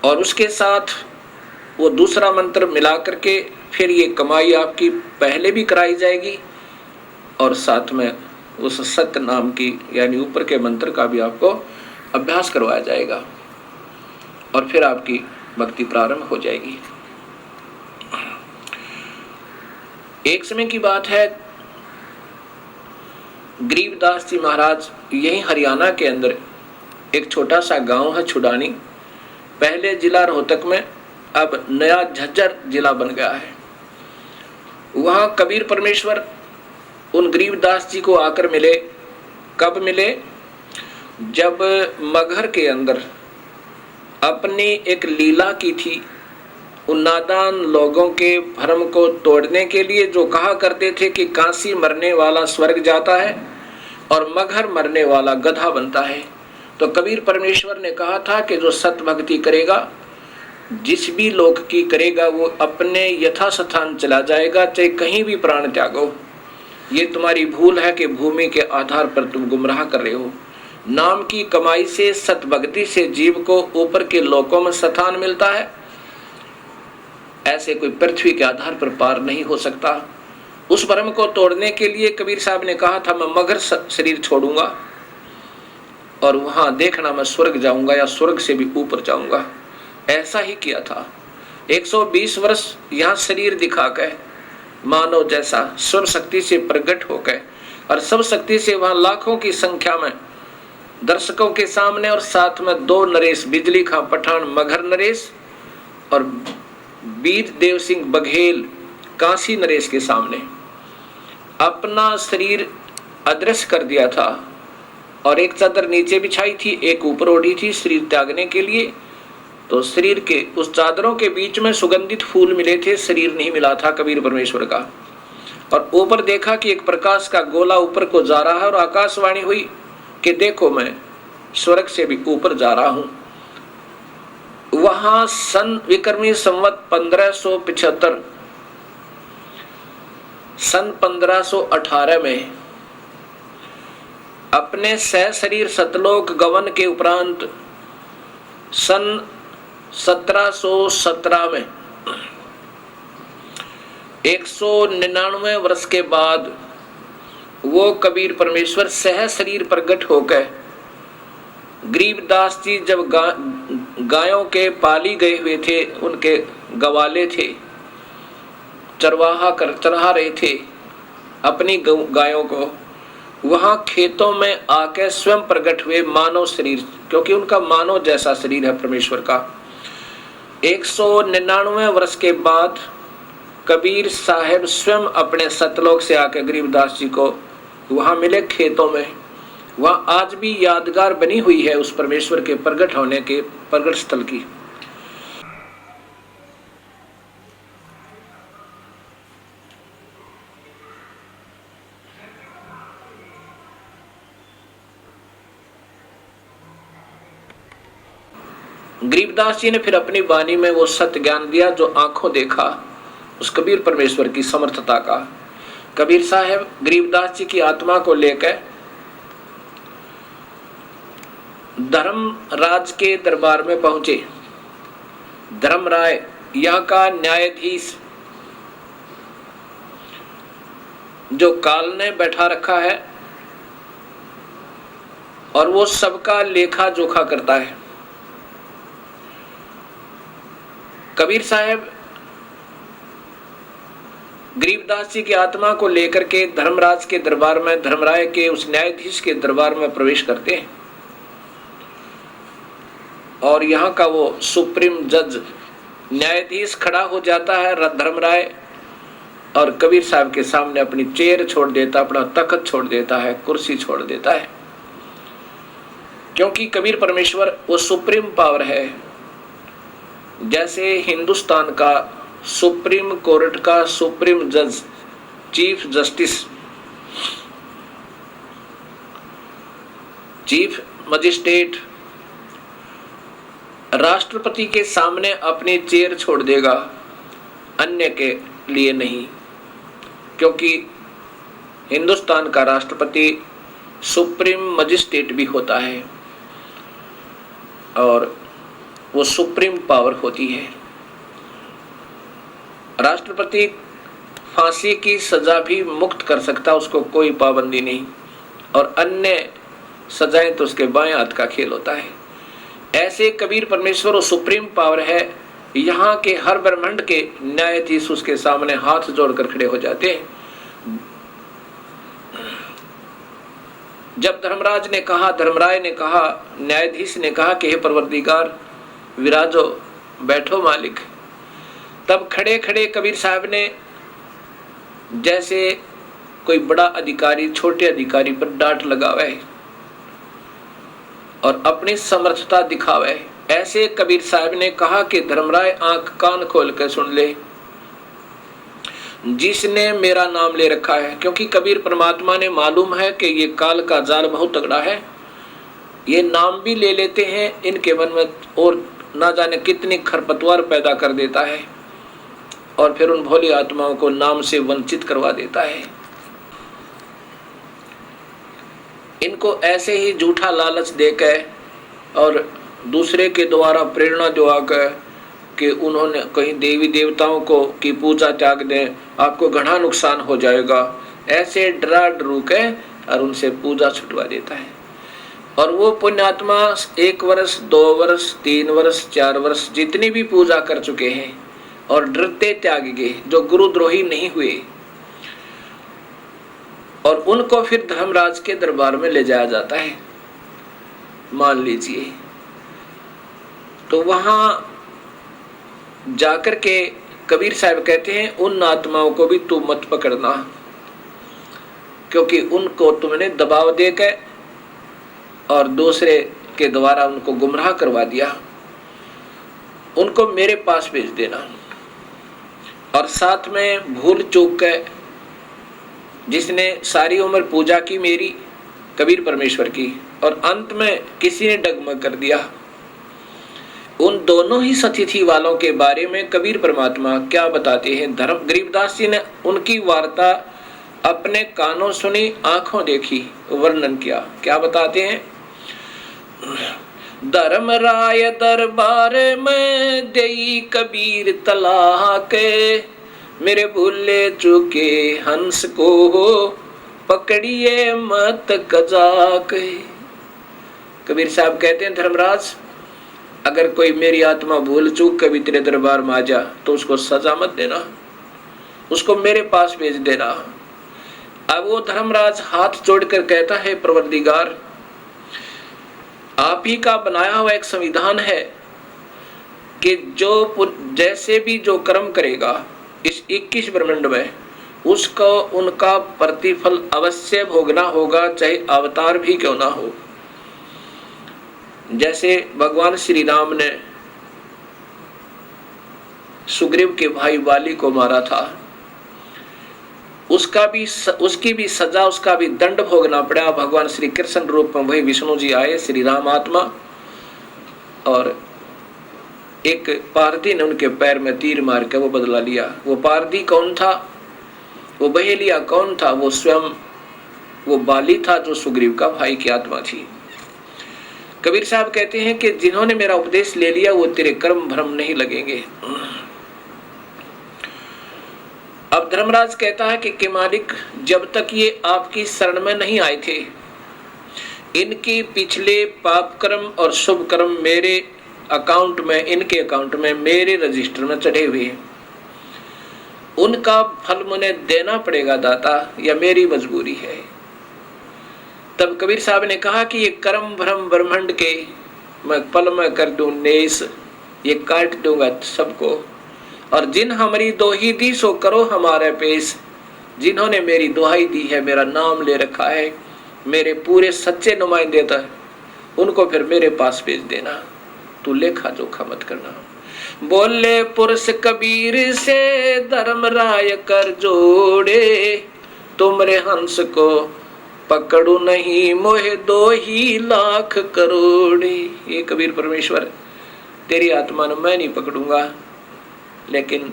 Speaker 1: और उसके साथ वो दूसरा मंत्र मिला करके फिर ये कमाई आपकी पहले भी कराई जाएगी, और साथ में उस सत्य नाम की यानी ऊपर के मंत्र का भी आपको अभ्यास करवाया जाएगा, और फिर आपकी भक्ति प्रारंभ हो जाएगी। एक समय की बात है, गरीबदास जी महाराज यही हरियाणा के अंदर एक छोटा सा गांव है छुडानी, पहले जिला रोहतक में, अब नया झज्जर जिला बन गया है। वहां कबीर परमेश्वर उन गरीबदास जी को आकर मिले। कब मिले? जब मगहर के अंदर अपनी एक लीला की थी, उन नादान लोगों के भ्रम को तोड़ने के लिए, जो कहा करते थे कि काशी मरने वाला स्वर्ग जाता है और मगहर मरने वाला गधा बनता है। तो कबीर परमेश्वर ने कहा था कि जो सत्य भक्ति करेगा, जिस भी लोक की करेगा, वो अपने यथास्थान चला जाएगा, चाहे कहीं भी प्राण त्यागो। ये तुम्हारी भूल है कि भूमि के आधार पर तुम गुमराह कर रहे हो। नाम की कमाई से, सत्य भक्ति से जीव को ऊपर के लोकों में स्थान मिलता है। ऐसे कोई पृथ्वी के आधार पर पार नहीं हो सकता। उस भ्रम को तोड़ने के लिए कबीर साहब ने कहा था, मैं मगर शरीर छोड़ूंगा और वहां देखना मैं स्वर्ग जाऊंगा या स्वर्ग से भी ऊपर जाऊंगा। ऐसा ही किया था। 120 वर्ष यहाँ शरीर दिखाकर मानव जैसा सर्व शक्ति से प्रकट होकर, और सब शक्ति से वहां लाखों की संख्या में दर्शकों के सामने, और साथ में 2 नरेश, बिजली खां पठान मगहर नरेश और बीर देव सिंह बघेल काशी नरेश के सामने अपना शरीर अदृश्य कर दिया था, और एक चादर नीचे बिछाई थी, एक ऊपर ओढ़ी थी शरीर त्यागने के लिए। तो शरीर के उस चादरों के बीच में सुगंधित फूल मिले थे, शरीर नहीं मिला था कबीर परमेश्वर का। और ऊपर देखा कि एक प्रकाश का गोला ऊपर को जा रहा है, और आकाशवाणी हुई कि देखो मैं स्वर्ग से भी ऊपर जा रहा हूं। वहां सन विक्रमी संवत 1575 सन 1518 में अपने सह शरीर सतलोक गवन के उपरांत सन 1717 में 199 वर्ष के बाद वो कबीर परमेश्वर सह शरीर प्रकट होकर, गरीबदास जी जब गायों के पाली गए हुए थे, उनके गवाले थे, चरहा रहे थे अपनी गायों को, वहां खेतों में आके स्वयं प्रकट हुए मानव शरीर, क्योंकि उनका मानव जैसा शरीर है परमेश्वर का। 199 वर्ष के बाद कबीर साहब स्वयं अपने सतलोक से आकर गरीबदास जी को वहां मिले खेतों में। वहां आज भी यादगार बनी हुई है उस परमेश्वर के प्रकट होने के प्रकट स्थल की। गरीबदास जी ने फिर अपनी वाणी में वो सत्य ज्ञान दिया जो आंखों देखा, उस कबीर परमेश्वर की समर्थता का। कबीर साहब गरीबदास जी की आत्मा को लेकर धर्मराज के दरबार में पहुंचे। धर्मराय यहाँ का न्यायाधीश जो काल ने बैठा रखा है, और वो सबका लेखा जोखा करता है। कबीर साहब गरीबदास जी की आत्मा को लेकर के धर्मराज के दरबार में, धर्मराय के उस न्यायाधीश के दरबार में प्रवेश करते हैं, और यहाँ का वो सुप्रीम जज न्यायाधीश खड़ा हो जाता है धर्मराय, और कबीर साहब के सामने अपनी चेयर छोड़ देता, अपना तख्त छोड़ देता है, कुर्सी छोड़ देता है। क्योंकि कबीर परमेश्वर वो सुप्रीम पावर है। जैसे हिंदुस्तान का सुप्रीम कोर्ट का सुप्रीम जज, चीफ जस्टिस, चीफ मजिस्ट्रेट राष्ट्रपति के सामने अपनी चेयर छोड़ देगा, अन्य के लिए नहीं, क्योंकि हिंदुस्तान का राष्ट्रपति सुप्रीम मजिस्ट्रेट भी होता है और वो सुप्रीम पावर होती है। राष्ट्रपति फांसी की सजा भी मुक्त कर सकता, उसको कोई पाबंदी नहीं, और अन्य सजाएं तो उसके बाएं हाथ का खेल होता है। ऐसे कबीर परमेश्वर और सुप्रीम पावर है, यहाँ के हर ब्रह्मांड के न्यायाधीश उसके सामने हाथ जोड़कर खड़े हो जाते हैं। जब धर्मराज ने कहा, धर्मराय ने कहा, न्यायाधीश ने कहा कि हे परवरदिगार विराजो, बैठो मालिक, तब खड़े खड़े कबीर साहब ने जैसे कोई बड़ा अधिकारी छोटे अधिकारी पर डांट लगावे और अपनी समर्थता दिखावे, ऐसे कबीर साहब ने कहा कि धर्मराय आंख कान खोल कर सुन ले, जिसने मेरा नाम ले रखा है। क्योंकि कबीर परमात्मा ने मालूम है कि ये काल का जाल बहुत तगड़ा है, ये नाम भी ले लेते हैं इनके मन में और ना जाने कितनी खरपतवार पैदा कर देता है और फिर उन भोली आत्माओं को नाम से वंचित करवा देता है। इनको ऐसे ही झूठा लालच देकर और दूसरे के द्वारा प्रेरणा दिलाकर कि उन्होंने कहीं देवी देवताओं को की पूजा त्याग दें, आपको घना नुकसान हो जाएगा, ऐसे डरा डरू के और उनसे पूजा छुटवा देता है। और वो पुण्यात्मा 1 वर्ष 2 वर्ष 3 वर्ष 4 वर्ष जितनी भी पूजा कर चुके हैं और डरते त्याग गए, जो गुरुद्रोही नहीं हुए, और उनको फिर धर्मराज के दरबार में ले जाया जाता है, मान लीजिए। तो वहां जाकर के कबीर साहब कहते हैं उन आत्माओं को भी तू मत पकड़ना, क्योंकि उनको तुमने दबाव देकर और दूसरे के द्वारा उनको गुमराह करवा दिया, उनको मेरे पास भेज देना। और साथ में भूल चूक कर जिसने सारी उम्र पूजा की मेरी कबीर परमेश्वर की और अंत में किसी ने डगमग कर दिया, उन दोनों ही सतिथि वालों के बारे में कबीर परमात्मा क्या बताते हैं। धर्म गरीबदास जी ने उनकी वार्ता अपने कानों सुनी, आंखों देखी, वर्णन किया। क्या बताते हैं? धर्मराय दरबार में देई कबीर तलाक, मेरे भूले चुके हंस को पकड़िए मत कजाक। कबीर साहब कहते हैं धर्मराज, अगर कोई मेरी आत्मा भूल चूक कभी तेरे दरबार में आ जा तो उसको सजा मत देना, उसको मेरे पास भेज देना। अब वो धर्मराज हाथ जोड़कर कहता है, परवरदिगार, आप ही का बनाया हुआ एक संविधान है कि जो जैसे भी जो कर्म करेगा इस 21 ब्रह्मांड में, उसको उनका प्रतिफल अवश्य भोगना होगा, चाहे अवतार भी क्यों ना हो। जैसे भगवान श्री राम ने सुग्रीव के भाई वाली को मारा था, उसकी भी सजा, उसका भी दंड भोगना पड़ा। भगवान श्री कृष्ण रूप में वही विष्णु जी आए, श्री राम आत्मा, और एक पारधी ने उनके पैर में तीर मार के वो बदला लिया। वो पारधी कौन था? वो बहेलिया कौन था? वो स्वयं वो बाली था जो सुग्रीव का भाई की आत्मा थी। कबीर साहब कहते हैं कि जिन्होंने मेरा उपदेश ले लिया वो तेरे कर्म भ्रम नहीं लगेंगे। अब धर्मराज कहता है कि मालिक, जब तक ये आपकी शरण में नहीं आए थे, इनकी पिछले पाप कर्म और शुभ कर्म मेरे अकाउंट में, इनके अकाउंट में, मेरे रजिस्टर में चढ़े हुए हैं। उनका फल मुझे देना पड़ेगा दाता, या मेरी मजबूरी है। तब कबीर साहब ने कहा कि ये कर्म भ्रम ब्रह्मांड के मैं पल में कर दूं नेस, ये काट दूंगा सबको। और जिन हमारी दोही दी सो करो हमारे पेश, जिन्होंने मेरी दुहाई दी है, मेरा नाम ले रखा है, मेरे पूरे सच्चे नुमाइंदे था, उनको फिर मेरे पास भेज देना, तू लेखा जोखा मत करना। बोले पुरुष कबीर से धर्मराय कर जोड़े, तुमरे हंस को पकड़ू नहीं मोहे 2 ही लाख करोड़े। ये कबीर परमेश्वर, तेरी आत्मा ने मैं नहीं पकड़ूंगा, लेकिन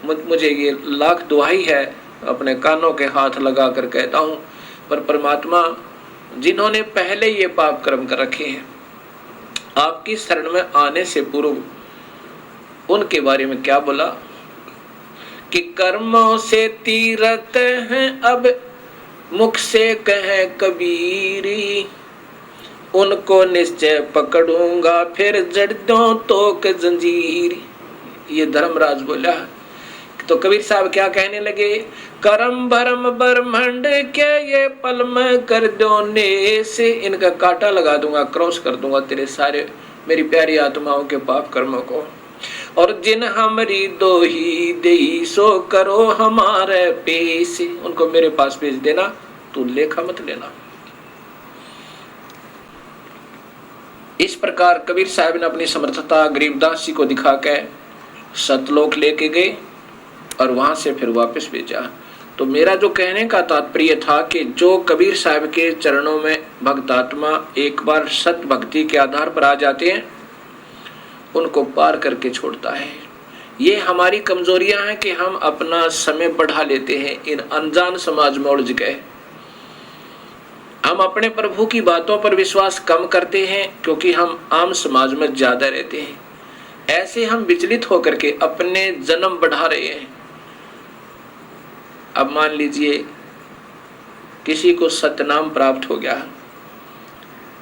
Speaker 1: मुझे ये लाख दुहाई है अपने कानों के हाथ लगा कर कहता हूँ। पर परमात्मा जिन्होंने पहले ये पाप कर्म कर रखे हैं, आपकी शरण में आने से पूर्व उनके बारे में क्या बोला कि कर्मों से तीरथ हैं अब मुख से कहे कबीरी, उनको निश्चय पकड़ूंगा फिर जड़ दूं तोक जंजीर। ये धर्मराज बोला। तो कबीर साहब क्या कहने लगे, करम भरम ब्रह्मंड के ये पल में कर दो ने से, इनका कांटा लगा दूंगा, क्रॉस कर दूंगा तेरे सारे मेरी प्यारी आत्माओं के पाप कर्मों को। और जिन हमारी दो ही दे सो करो हमारे पेश, उनको मेरे पास भेज देना, तू लेखा मत लेना। इस प्रकार कबीर साहब ने अपनी समर्थता गरीबदास जी को दिखा के सतलोक लेके गए और वहां से फिर वापस भेजा। तो मेरा जो कहने का तात्पर्य था कि जो कबीर साहब के चरणों में भक्तात्मा एक बार सत भक्ति के आधार पर आ जाते हैं, उनको पार करके छोड़ता है। ये हमारी कमजोरियां हैं कि हम अपना समय बढ़ा लेते हैं इन अनजान समाज में उलझ गए। हम अपने प्रभु की बातों पर विश्वास कम करते हैं क्योंकि हम आम समाज में ज्यादा रहते हैं। ऐसे हम विचलित होकर के अपने जन्म बढ़ा रहे हैं। अब मान लीजिए किसी को सतनाम प्राप्त हो गया,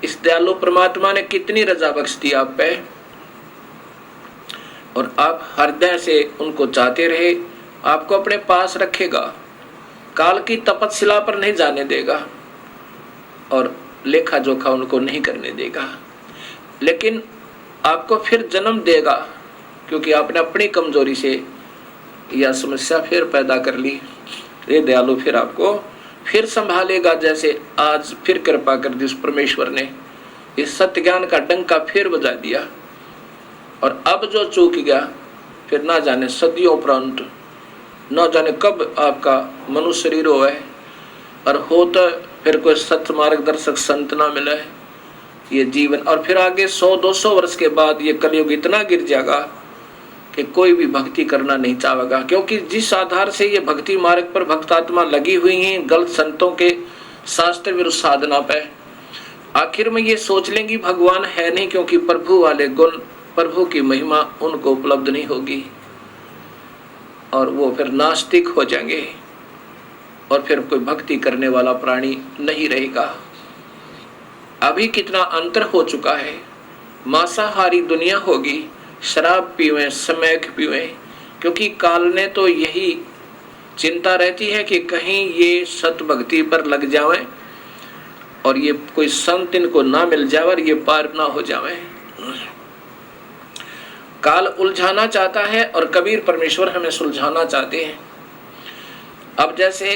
Speaker 1: इस दयालु परमात्मा ने कितनी रजा बख्श दी आप पे, और आप हृदय से उनको चाहते रहे, आपको अपने पास रखेगा, काल की तपस्या पर नहीं जाने देगा और लेखा जोखा उनको नहीं करने देगा, लेकिन आपको फिर जन्म देगा क्योंकि आपने अपनी कमजोरी से यह समस्या फिर पैदा कर ली। ये दयालु फिर आपको फिर संभालेगा, जैसे आज फिर कृपा कर दी उस परमेश्वर ने, इस सत्य ज्ञान का डंका फिर बजा दिया। और अब जो चूक गया फिर ना जाने सदियों उपरांत, ना जाने कब आपका मनुष्य शरीर हो है और हो तो फिर कोई सत्य मार्गदर्शक संत ना मिले ये जीवन, और फिर आगे 100-200 वर्ष के बाद ये कलयुग इतना गिर जाएगा कि कोई भी भक्ति करना नहीं चाहेगा, क्योंकि जिस आधार से ये भक्ति मार्ग पर भक्तात्मा लगी हुई हैं गलत संतों के शास्त्र विरुद्ध साधना पे, आखिर में ये सोच लेंगी भगवान है नहीं, क्योंकि प्रभु वाले गुण प्रभु की महिमा उनको उपलब्ध नहीं होगी और वो फिर नास्तिक हो जाएंगे और फिर कोई भक्ति करने वाला प्राणी नहीं रहेगा। अभी कितना अंतर हो चुका है, मांसाहारी दुनिया होगी, शराब पीवें, स्मैक पीवें, क्योंकि काल ने तो यही चिंता रहती है कि कहीं ये सत भक्ति पर लग जावें और ये कोई संत इनको ना मिल जाए और ये पार ना हो जावे। काल उलझाना चाहता है और कबीर परमेश्वर हमें सुलझाना चाहते हैं। अब जैसे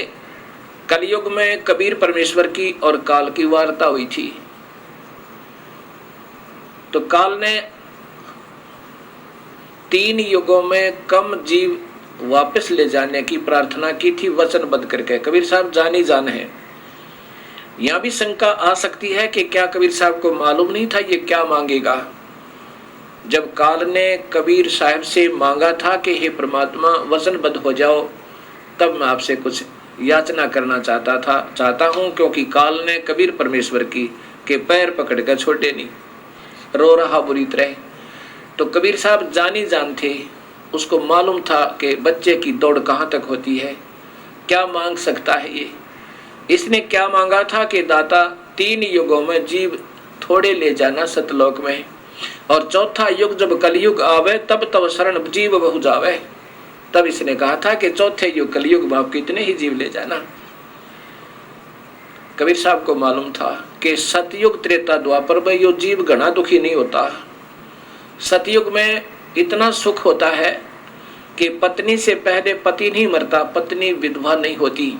Speaker 1: कलयुग में कबीर परमेश्वर की और काल की वार्ता हुई थी, तो काल ने 3 युगों में कम जीव वापस ले जाने की प्रार्थना की थी वचनबद्ध करके। कबीर साहब जानी जान है। यहां भी शंका आ सकती है कि क्या कबीर साहब को मालूम नहीं था ये क्या मांगेगा। जब काल ने कबीर साहब से मांगा था कि हे परमात्मा वचनबद्ध हो जाओ, तब मैं आपसे कुछ याचना करना चाहता हूं, क्योंकि काल ने कबीर परमेश्वर की के पैर पकड़ कर छोड़े नहीं, रो रहा बुरी तरह। तो कबीर साहब जानी जान थे, उसको मालूम था कि बच्चे की दौड़ कहाँ तक होती है, क्या मांग सकता है ये। इसने क्या मांगा था कि दाता 3 युगों में जीव थोड़े ले जाना सतलोक में, और चौथा युग जब कलयुग आवे तब तब शरण जीव बहु जावे। तब इसने कहा था कि चौथे युग कलयुग में आप कितने ही जीव ले जाना। कबीर साहब को मालूम था कि सतयुग त्रेता द्वापर में यो जीव घना दुखी नहीं होता। सतयुग में इतना सुख होता है कि पत्नी से पहले पति नहीं मरता, पत्नी विधवा नहीं होती,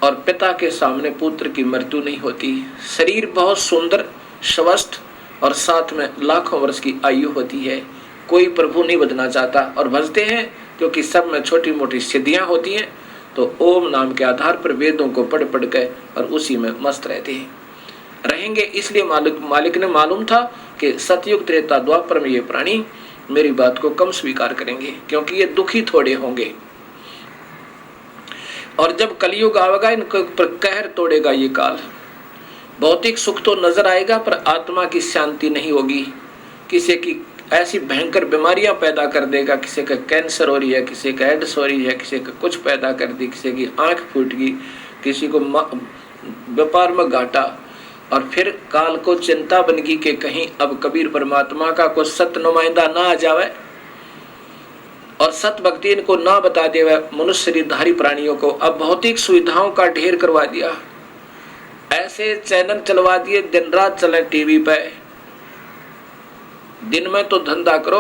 Speaker 1: और पिता के सामने पुत्र की मृत्यु नहीं होती। शरीर बहुत सुंदर स्वस्थ और साथ में लाखों वर्ष की आयु होती है। कोई प्रभु नहीं बदलना चाहता और भजते हैं क्योंकि सब में छोटी मोटी सिद्धियां होती हैं, तो ओम नाम के आधार पर वेदों को पढ़ पढ़ के और उसी में मस्त रहते हैं रहेंगे। इसलिए मालिक ने मालूम था कि सतयुग त्रेता द्वापर में ये प्राणी मेरी बात को कम स्वीकार करेंगे, क्योंकि ये दुखी थोड़े होंगे। और जब कलयुग आवेगा इनके ऊपर कहर तोड़ेगा ये काल। भौतिक सुख तो नजर आएगा पर आत्मा की शांति नहीं होगी। किसी की ऐसी भयंकर बीमारियां पैदा कर देगा, किसी का कैंसर हो रही है, किसी का एड्स हो रही है, किसी का कुछ पैदा कर दी, किसी की आंख फूट गई, किसी को व्यापार में घाटा। और फिर काल को चिंता बन गई कि कहीं अब कबीर परमात्मा का कोई सत नुमाइंदा ना आ जावे और सत भक्ति इनको ना बता देवे मनुष्य शरीरधारी प्राणियों को। अब भौतिक सुविधाओं का ढेर करवा दिया, ऐसे चैनल चलवा दिए दिन रात चले टीवी पे। दिन में तो धंधा करो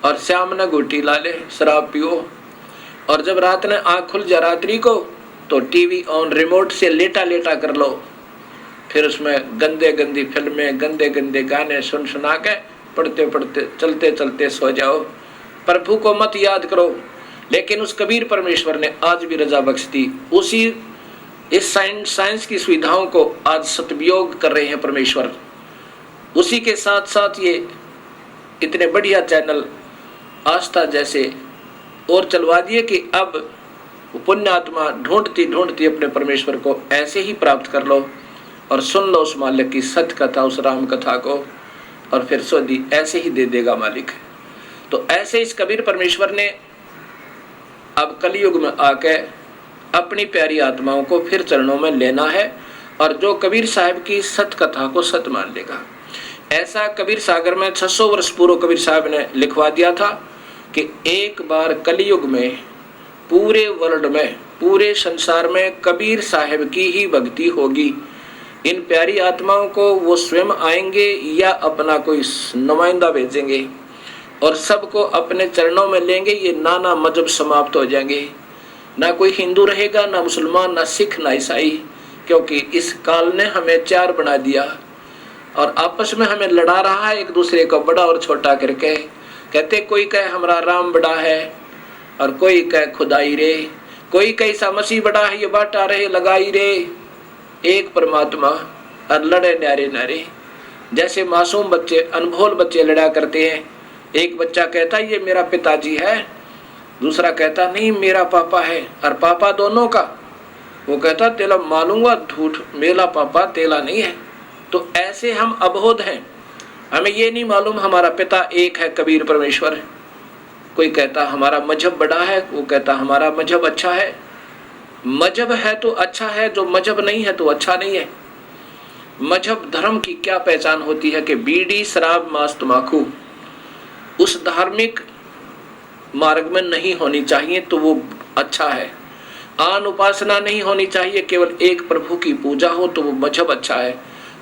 Speaker 1: और शाम ने घुटी ला ले, शराब पियो, और जब रात ने आँख खुल जा रात्रि को तो टीवी ऑन रिमोट से लेटा लेटा कर लो। फिर उसमें गंदे गंदी फिल्में, गंदे गंदे गाने सुन सुना के पढ़ते पढ़ते चलते चलते सो जाओ। प्रभु को मत याद करो। लेकिन उस कबीर परमेश्वर ने आज भी रजा बख्श दी। उसी इस साइंस की सुविधाओं को आज सदुपयोग कर रहे हैं परमेश्वर। उसी के साथ साथ ये इतने बढ़िया चैनल आस्था जैसे और चलवा दिए कि अब पुण्यात्मा ढूंढती ढूंढती अपने परमेश्वर को ऐसे ही प्राप्त कर लो और सुन लो उस मालिक की सत्य कथा, उस राम कथा को, और फिर सोदी ऐसे ही दे देगा मालिक। तो ऐसे इस कबीर परमेश्वर ने अब कलयुग में आके अपनी प्यारी आत्माओं को फिर चरणों में लेना है और जो कबीर साहब की सत्य कथा को सत्य मान लेगा। ऐसा कबीर सागर में 600 वर्ष पूर्व कबीर साहब ने लिखवा दिया था कि एक बार कलयुग में पूरे वर्ल्ड में, पूरे संसार में कबीर साहब की ही भक्ति होगी। इन प्यारी आत्माओं को वो स्वयं आएंगे या अपना कोई नुमाइंदा भेजेंगे और सबको अपने चरणों में लेंगे। ये नाना मजहब समाप्त हो जाएंगे, ना कोई हिंदू रहेगा, ना मुसलमान, ना सिख, ना ईसाई, क्योंकि इस काल ने हमें चार बना दिया और आपस में हमें लड़ा रहा है एक दूसरे को बड़ा और छोटा करके। कहते कोई कहे हमारा राम बड़ा है और कोई कहे खुदाई रे, कोई कहे ईसा मसीह बड़ा है, ये बाटा रहे लगाई रे। एक परमात्मा और लड़े न्यारे न्यारे। जैसे मासूम बच्चे, अनभोल बच्चे लड़ा करते हैं। एक बच्चा कहता ये मेरा पिताजी है, दूसरा कहता नहीं मेरा पापा है, और पापा दोनों का। वो कहता तेला मालूंगा झूठ, मेरा पापा तेला नहीं है। तो ऐसे हम अबोध हैं, हमें ये नहीं मालूम हमारा पिता एक है कबीर परमेश्वर। कोई कहता हमारा मजहब बड़ा है, वो कहता हमारा मजहब अच्छा है। मजहब है तो अच्छा है, जो मजहब नहीं है तो अच्छा नहीं है। मजहब धर्म की क्या पहचान होती है कि बीड़ी, शराब, मांस, तंबाकू उस धार्मिक मार्ग में नहीं होनी चाहिए तो वो अच्छा है। आन उपासना नहीं होनी चाहिए, केवल एक प्रभु की पूजा हो तो वो मजहब अच्छा है।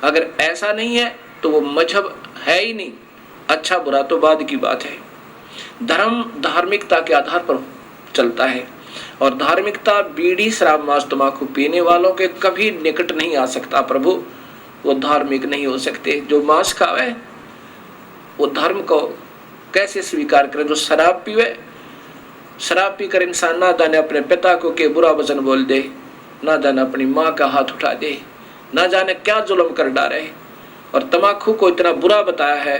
Speaker 1: अगर ऐसा नहीं है तो वो मजहब है ही नहीं। अच्छा बुरा तो बाद की बात है। धर्म धार्मिकता के आधार पर चलता है और धार्मिकता बीड़ी, शराब, मांस, तंबाकू पीने वालों के कभी निकट नहीं आ सकता। प्रभु वो धार्मिक नहीं हो सकते। जो मांस खावे वो धर्म को कैसे स्वीकार करे। जो शराब पीवे, शराब पीकर इंसान ना जाने अपने पिता को के बुरा वचन बोल दे, ना जाने अपनी माँ का हाथ उठा दे, ना जाने क्या जुल्म कर डाले। और तंबाकू को इतना बुरा बताया है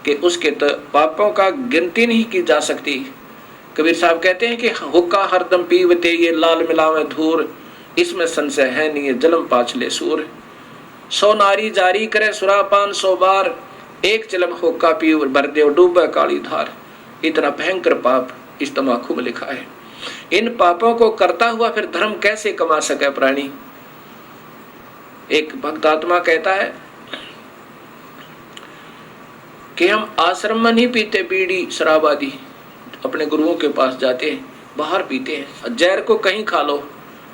Speaker 1: कि उसके तो पापों का गिनती नहीं की जा सकती। कबीर साहब कहते हैं कि हुक्का हरदम पीवते ये लाल मिलावे धूर, इसमें संशय है नहीं ये जलम पाछले सूर। 100 नारी जारी करे सुरापान 100 बार, एक चिलम हुक्का पी भर दे डूबे काली धार। इतना भयंकर पाप इस तंबाकू में लिखा है। इन पापों को करता हुआ फिर धर्म कैसे कमा सके प्राणी। एक भक्तात्मा कहता है कि हम आश्रम में नहीं पीते बीड़ी शराब आदि, अपने गुरुओं के पास जाते हैं बाहर पीते हैं। जहर को कहीं खा लो,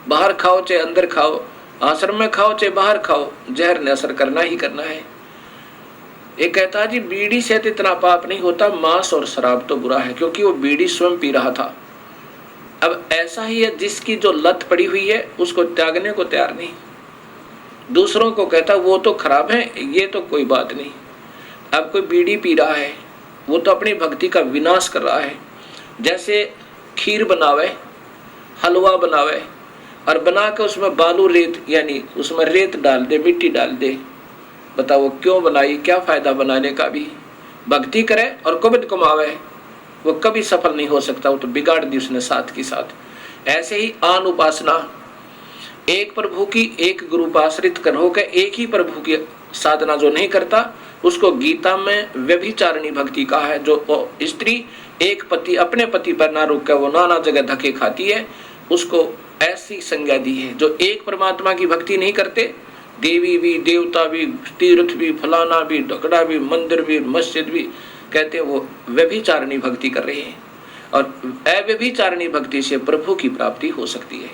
Speaker 1: बाहर खाओ चाहे अंदर खाओ, आश्रम में खाओ चाहे बाहर खाओ, जहर ने असर करना ही करना है। एक कहता जी बीड़ी से तो इतना पाप नहीं होता, मांस और शराब तो बुरा है, क्योंकि वो बीड़ी स्वयं पी रहा था। अब ऐसा ही है जिसकी जो लत पड़ी हुई है उसको त्यागने को तैयार नहीं। दूसरों को कहता वो तो खराब है, ये तो कोई बात नहीं। अब कोई बीड़ी पी रहा है वो तो अपनी भक्ति का विनाश कर रहा है। जैसे खीर बनावे, हलवा बनावे और बना के उसमें बालू रेत यानी उसमें रेत डाल दे, मिट्टी डाल दे, बताओ क्यों बनाई, क्या फायदा बनाने का भी। भक्ति करे और कुबित कमावे वो कभी सफल नहीं हो सकता, वो तो बिगाड़ दी उसने साथ के साथ। ऐसे ही आन उपासना, एक प्रभु की एक गुरु उपाश्रित कर होकर एक ही प्रभु की साधना जो नहीं करता उसको गीता में व्यभिचारिणी भक्ति कहा है। जो स्त्री एक पति अपने पति पर ना रुक कर वो नाना जगह धक्के खाती है, उसको ऐसी संज्ञा दी है। जो एक परमात्मा की भक्ति नहीं करते, देवी भी, देवता भी, तीर्थ भी, फलाना भी, ढकड़ा भी, मंदिर भी, मस्जिद भी, कहते हैं वो व्यभिचारिणी भक्ति कर रहे हैं। और अव्यभिचारिणी भक्ति से प्रभु की प्राप्ति हो सकती है।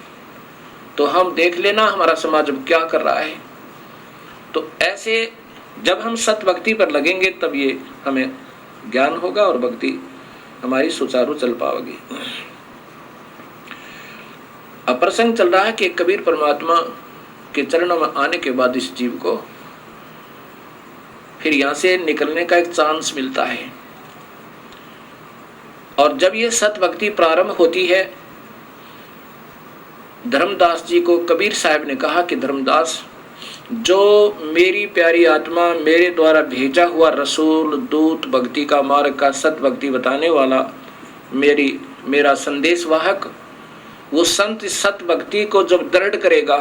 Speaker 1: तो हम देख लेना हमारा समाज क्या कर रहा है। तो ऐसे जब हम सत भक्ति पर लगेंगे तब ये हमें ज्ञान होगा और भक्ति हमारी सुचारू चल पाएगी। अब प्रसंग चल रहा है कि कबीर परमात्मा के चरणों में आने के बाद इस जीव को फिर यहां से निकलने का एक चांस मिलता है। और जब ये सत भक्ति प्रारंभ होती है, धर्मदास जी को कबीर साहब ने कहा कि धर्मदास, जो मेरी प्यारी आत्मा मेरे द्वारा भेजा हुआ रसूल दूत भक्ति का मार्ग का सत भक्ति बताने वाला मेरा संदेश वाहक, वो संत सत भक्ति को जब दृढ़ करेगा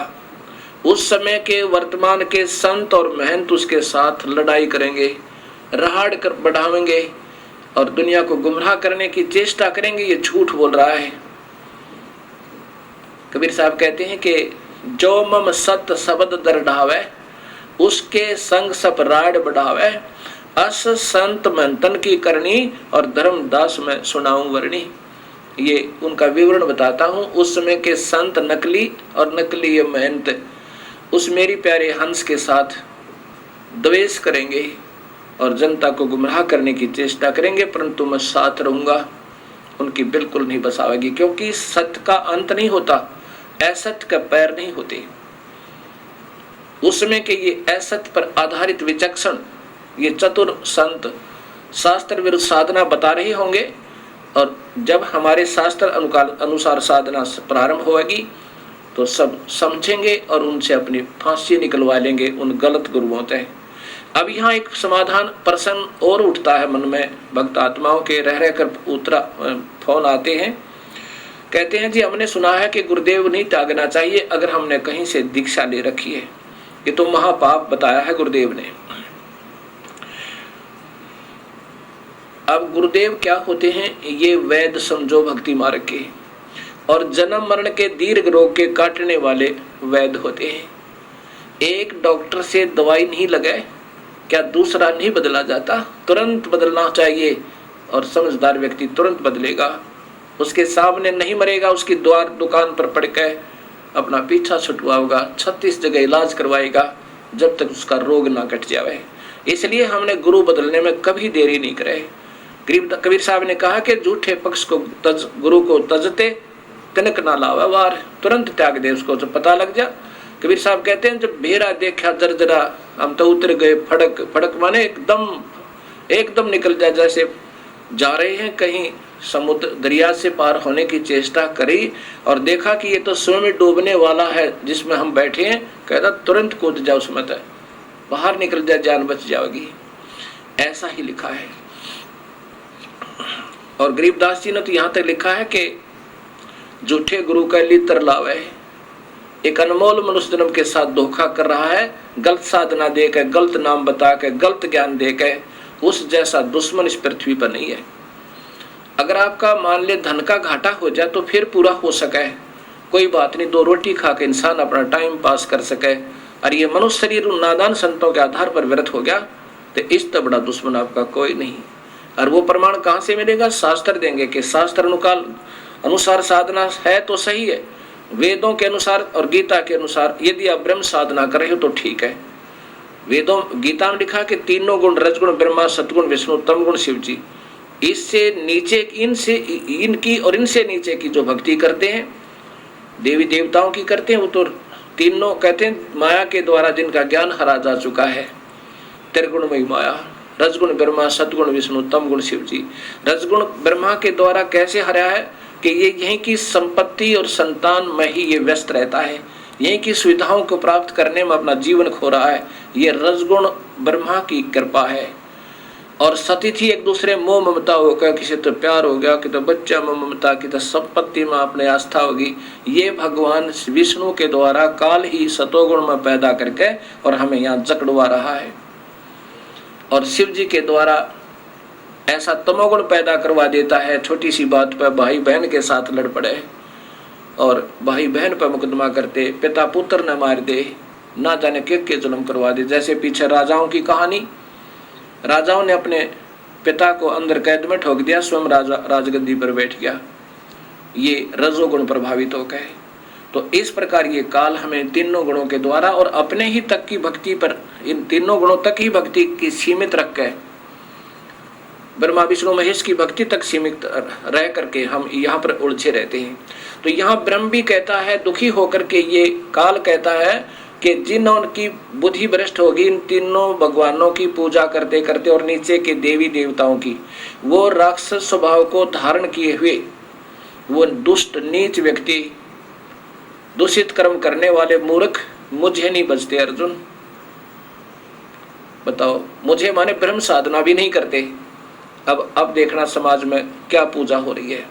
Speaker 1: उस समय के वर्तमान के संत और महंत उसके साथ लड़ाई करेंगे, रहाड़ कर बढ़ावेंगे और दुनिया को गुमराह करने की चेष्टा करेंगे। ये झूठ बोल रहा है। कबीर साहब कहते हैं कि जो मम सत शब्द दरढ़ावे उसके संग सब राड़ बढ़ावे, अस संत मंथन की करनी और धर्मदास में सुनाऊं वर्णी। ये उनका विवरण बताता हूं। उस समय के संत नकली और नकली ये महंत उस मेरी प्यारे हंस के साथ द्वेष करेंगे और जनता को गुमराह करने की चेष्टा करेंगे, परंतु मैं साथ रहूंगा, उनकी बिल्कुल नहीं बसावेगी। क्योंकि सत्य का अंत नहीं होता, असत्य का पैर नहीं होते। उस समय के ये असत्य पर आधारित विचक्षण ये चतुर संत शास्त्र विरुद्ध साधना बता रहे होंगे और जब हमारे शास्त्र अनुसार साधना प्रारंभ होगी तो सब समझेंगे और उनसे अपनी फांसी निकलवा लेंगे उन गलत गुरुओं से। अब यहाँ एक समाधान प्रश्न और उठता है मन में, भक्त आत्माओं के रह कर फोन आते हैं, कहते हैं जी हमने सुना है कि गुरुदेव नहीं त्यागना चाहिए अगर हमने कहीं से दीक्षा ले रखी है, ये तो महापाप बताया है गुरुदेव ने। अब गुरुदेव क्या होते हैं? ये वैद्य समझो भक्ति मार्ग के और जन्म मरण के दीर्घ रोग के काटने वाले वैद्य होते हैं। एक डॉक्टर से दवाई नहीं लगाए क्या दूसरा नहीं बदला जाता? तुरंत बदलना चाहिए और समझदार व्यक्ति तुरंत बदलेगा। उसके सामने नहीं मरेगा, उसकी दुकान पर पड़ के अपना पीछा छुटवाएगा, 36 जगह इलाज करवाएगा जब तक उसका रोग ना कट जाए। इसलिए हमने गुरु बदलने में कभी देरी नहीं करे। कबीर साहब ने कहा कि झूठे पक्ष को गुरु को तजते तिनक ना लावा वार, तुरंत त्याग दे उसको जब पता लग जा। कबीर साहब कहते हैं जब भेरा देखा जर्जरा हम तो उतर गए फड़क। फड़क माने एकदम निकल जाए, जैसे जा रहे हैं कहीं समुद्र दरिया से पार होने की चेष्टा करी और देखा कि ये तो स्वयं डूबने वाला है जिसमें हम बैठे हैं, कहता तुरंत कूद जाओ उसमें, बाहर निकल जाए, जान बच जाएगी। ऐसा ही लिखा है। और गरीबदास जी ने तो यहाँ तक लिखा है कि झूठे गुरु का लित्र लावे, एक अनमोल मनुष्य जन्म के साथ धोखा कर रहा है, गलत साधना देकर, गलत नाम बता के, गलत ज्ञान देकर, उस जैसा दुश्मन इस पृथ्वी पर नहीं है। अगर आपका मान ले धन का घाटा हो जाए तो फिर पूरा हो सके, कोई बात नहीं, 2 रोटी खा के इंसान अपना टाइम पास कर सके। और ये मनुष्य शरीर नादान संतों के आधार पर व्यर्थ हो गया तो इस तो बड़ा दुश्मन आपका कोई नहीं। और वो प्रमाण कहाँ से मिलेगा? शास्त्र देंगे कि शास्त्र अनुसार साधना है तो सही है, वेदों के अनुसार और गीता के अनुसार यदि आप ब्रह्म साधना कर रहे हो तो ठीक है। वेदों गीता में लिखा कि तीनों गुण रजगुण ब्रह्मा सतगुण विष्णु तम गुण शिव जी, इससे नीचे इनकी और इनसे नीचे की जो भक्ति करते हैं देवी देवताओं की करते हैं वो तो तीनों कहते हैं माया के द्वारा जिनका ज्ञान हरा जा चुका है, त्रिगुणमयी माया, रजगुण ब्रह्मा सतगुण विष्णु तम गुण शिव जी। रजगुण ब्रह्मा के द्वारा कैसे हरा है कि ये यहीं की संपत्ति और संतान में ही ये व्यस्त रहता है, यहीं की सुविधाओं को प्राप्त करने में अपना जीवन खो रहा है, ये रजगुण ब्रह्मा की कृपा है। और सतिथि एक दूसरे मोह ममता होकर, किसी तो प्यार हो गया, कि तो बच्चा मोह ममता, की तो संपत्ति में अपने आस्था होगी। ये भगवान विष्णु के द्वारा काल ही सतोगुण में पैदा करके और हमें यहाँ जकड़वा रहा है। और शिव जी के द्वारा ऐसा तमोगुण पैदा करवा देता है, छोटी सी बात पर भाई बहन के साथ लड़ पड़े और भाई बहन पर मुकदमा करते, पिता पुत्र न मार दे, ना जाने के जुल्म करवा दे। जैसे पीछे राजाओं की कहानी, राजाओं ने अपने पिता को अंदर कैद में ठोक दिया, स्वयं राजगद्दी पर बैठ गया, ये रजोगुण प्रभावित हो गए। तो इस प्रकार ये काल हमें तीनों गुणों के द्वारा और अपने ही तक की भक्ति पर, इन तीनों गुणों तक ही भक्ति की सीमित रख के, ब्रह्मा विष्णु महेश की भक्ति तक सीमित रह करके हम यहाँ पर उलझे रहते हैं। तो यहाँ ब्रह्म भी कहता है दुखी होकर के, ये काल कहता है कि जिन्हों की बुद्धि भ्रष्ट होगी इन तीनों भगवानों की पूजा करते करते और नीचे के देवी देवताओं की, वो राक्षस स्वभाव को धारण किए हुए वो दुष्ट नीच व्यक्ति, दूषित कर्म करने वाले मूर्ख मुझे नहीं बचते। अर्जुन बताओ, मुझे माने ब्रह्म साधना भी नहीं करते। अब देखना समाज में क्या पूजा हो रही है।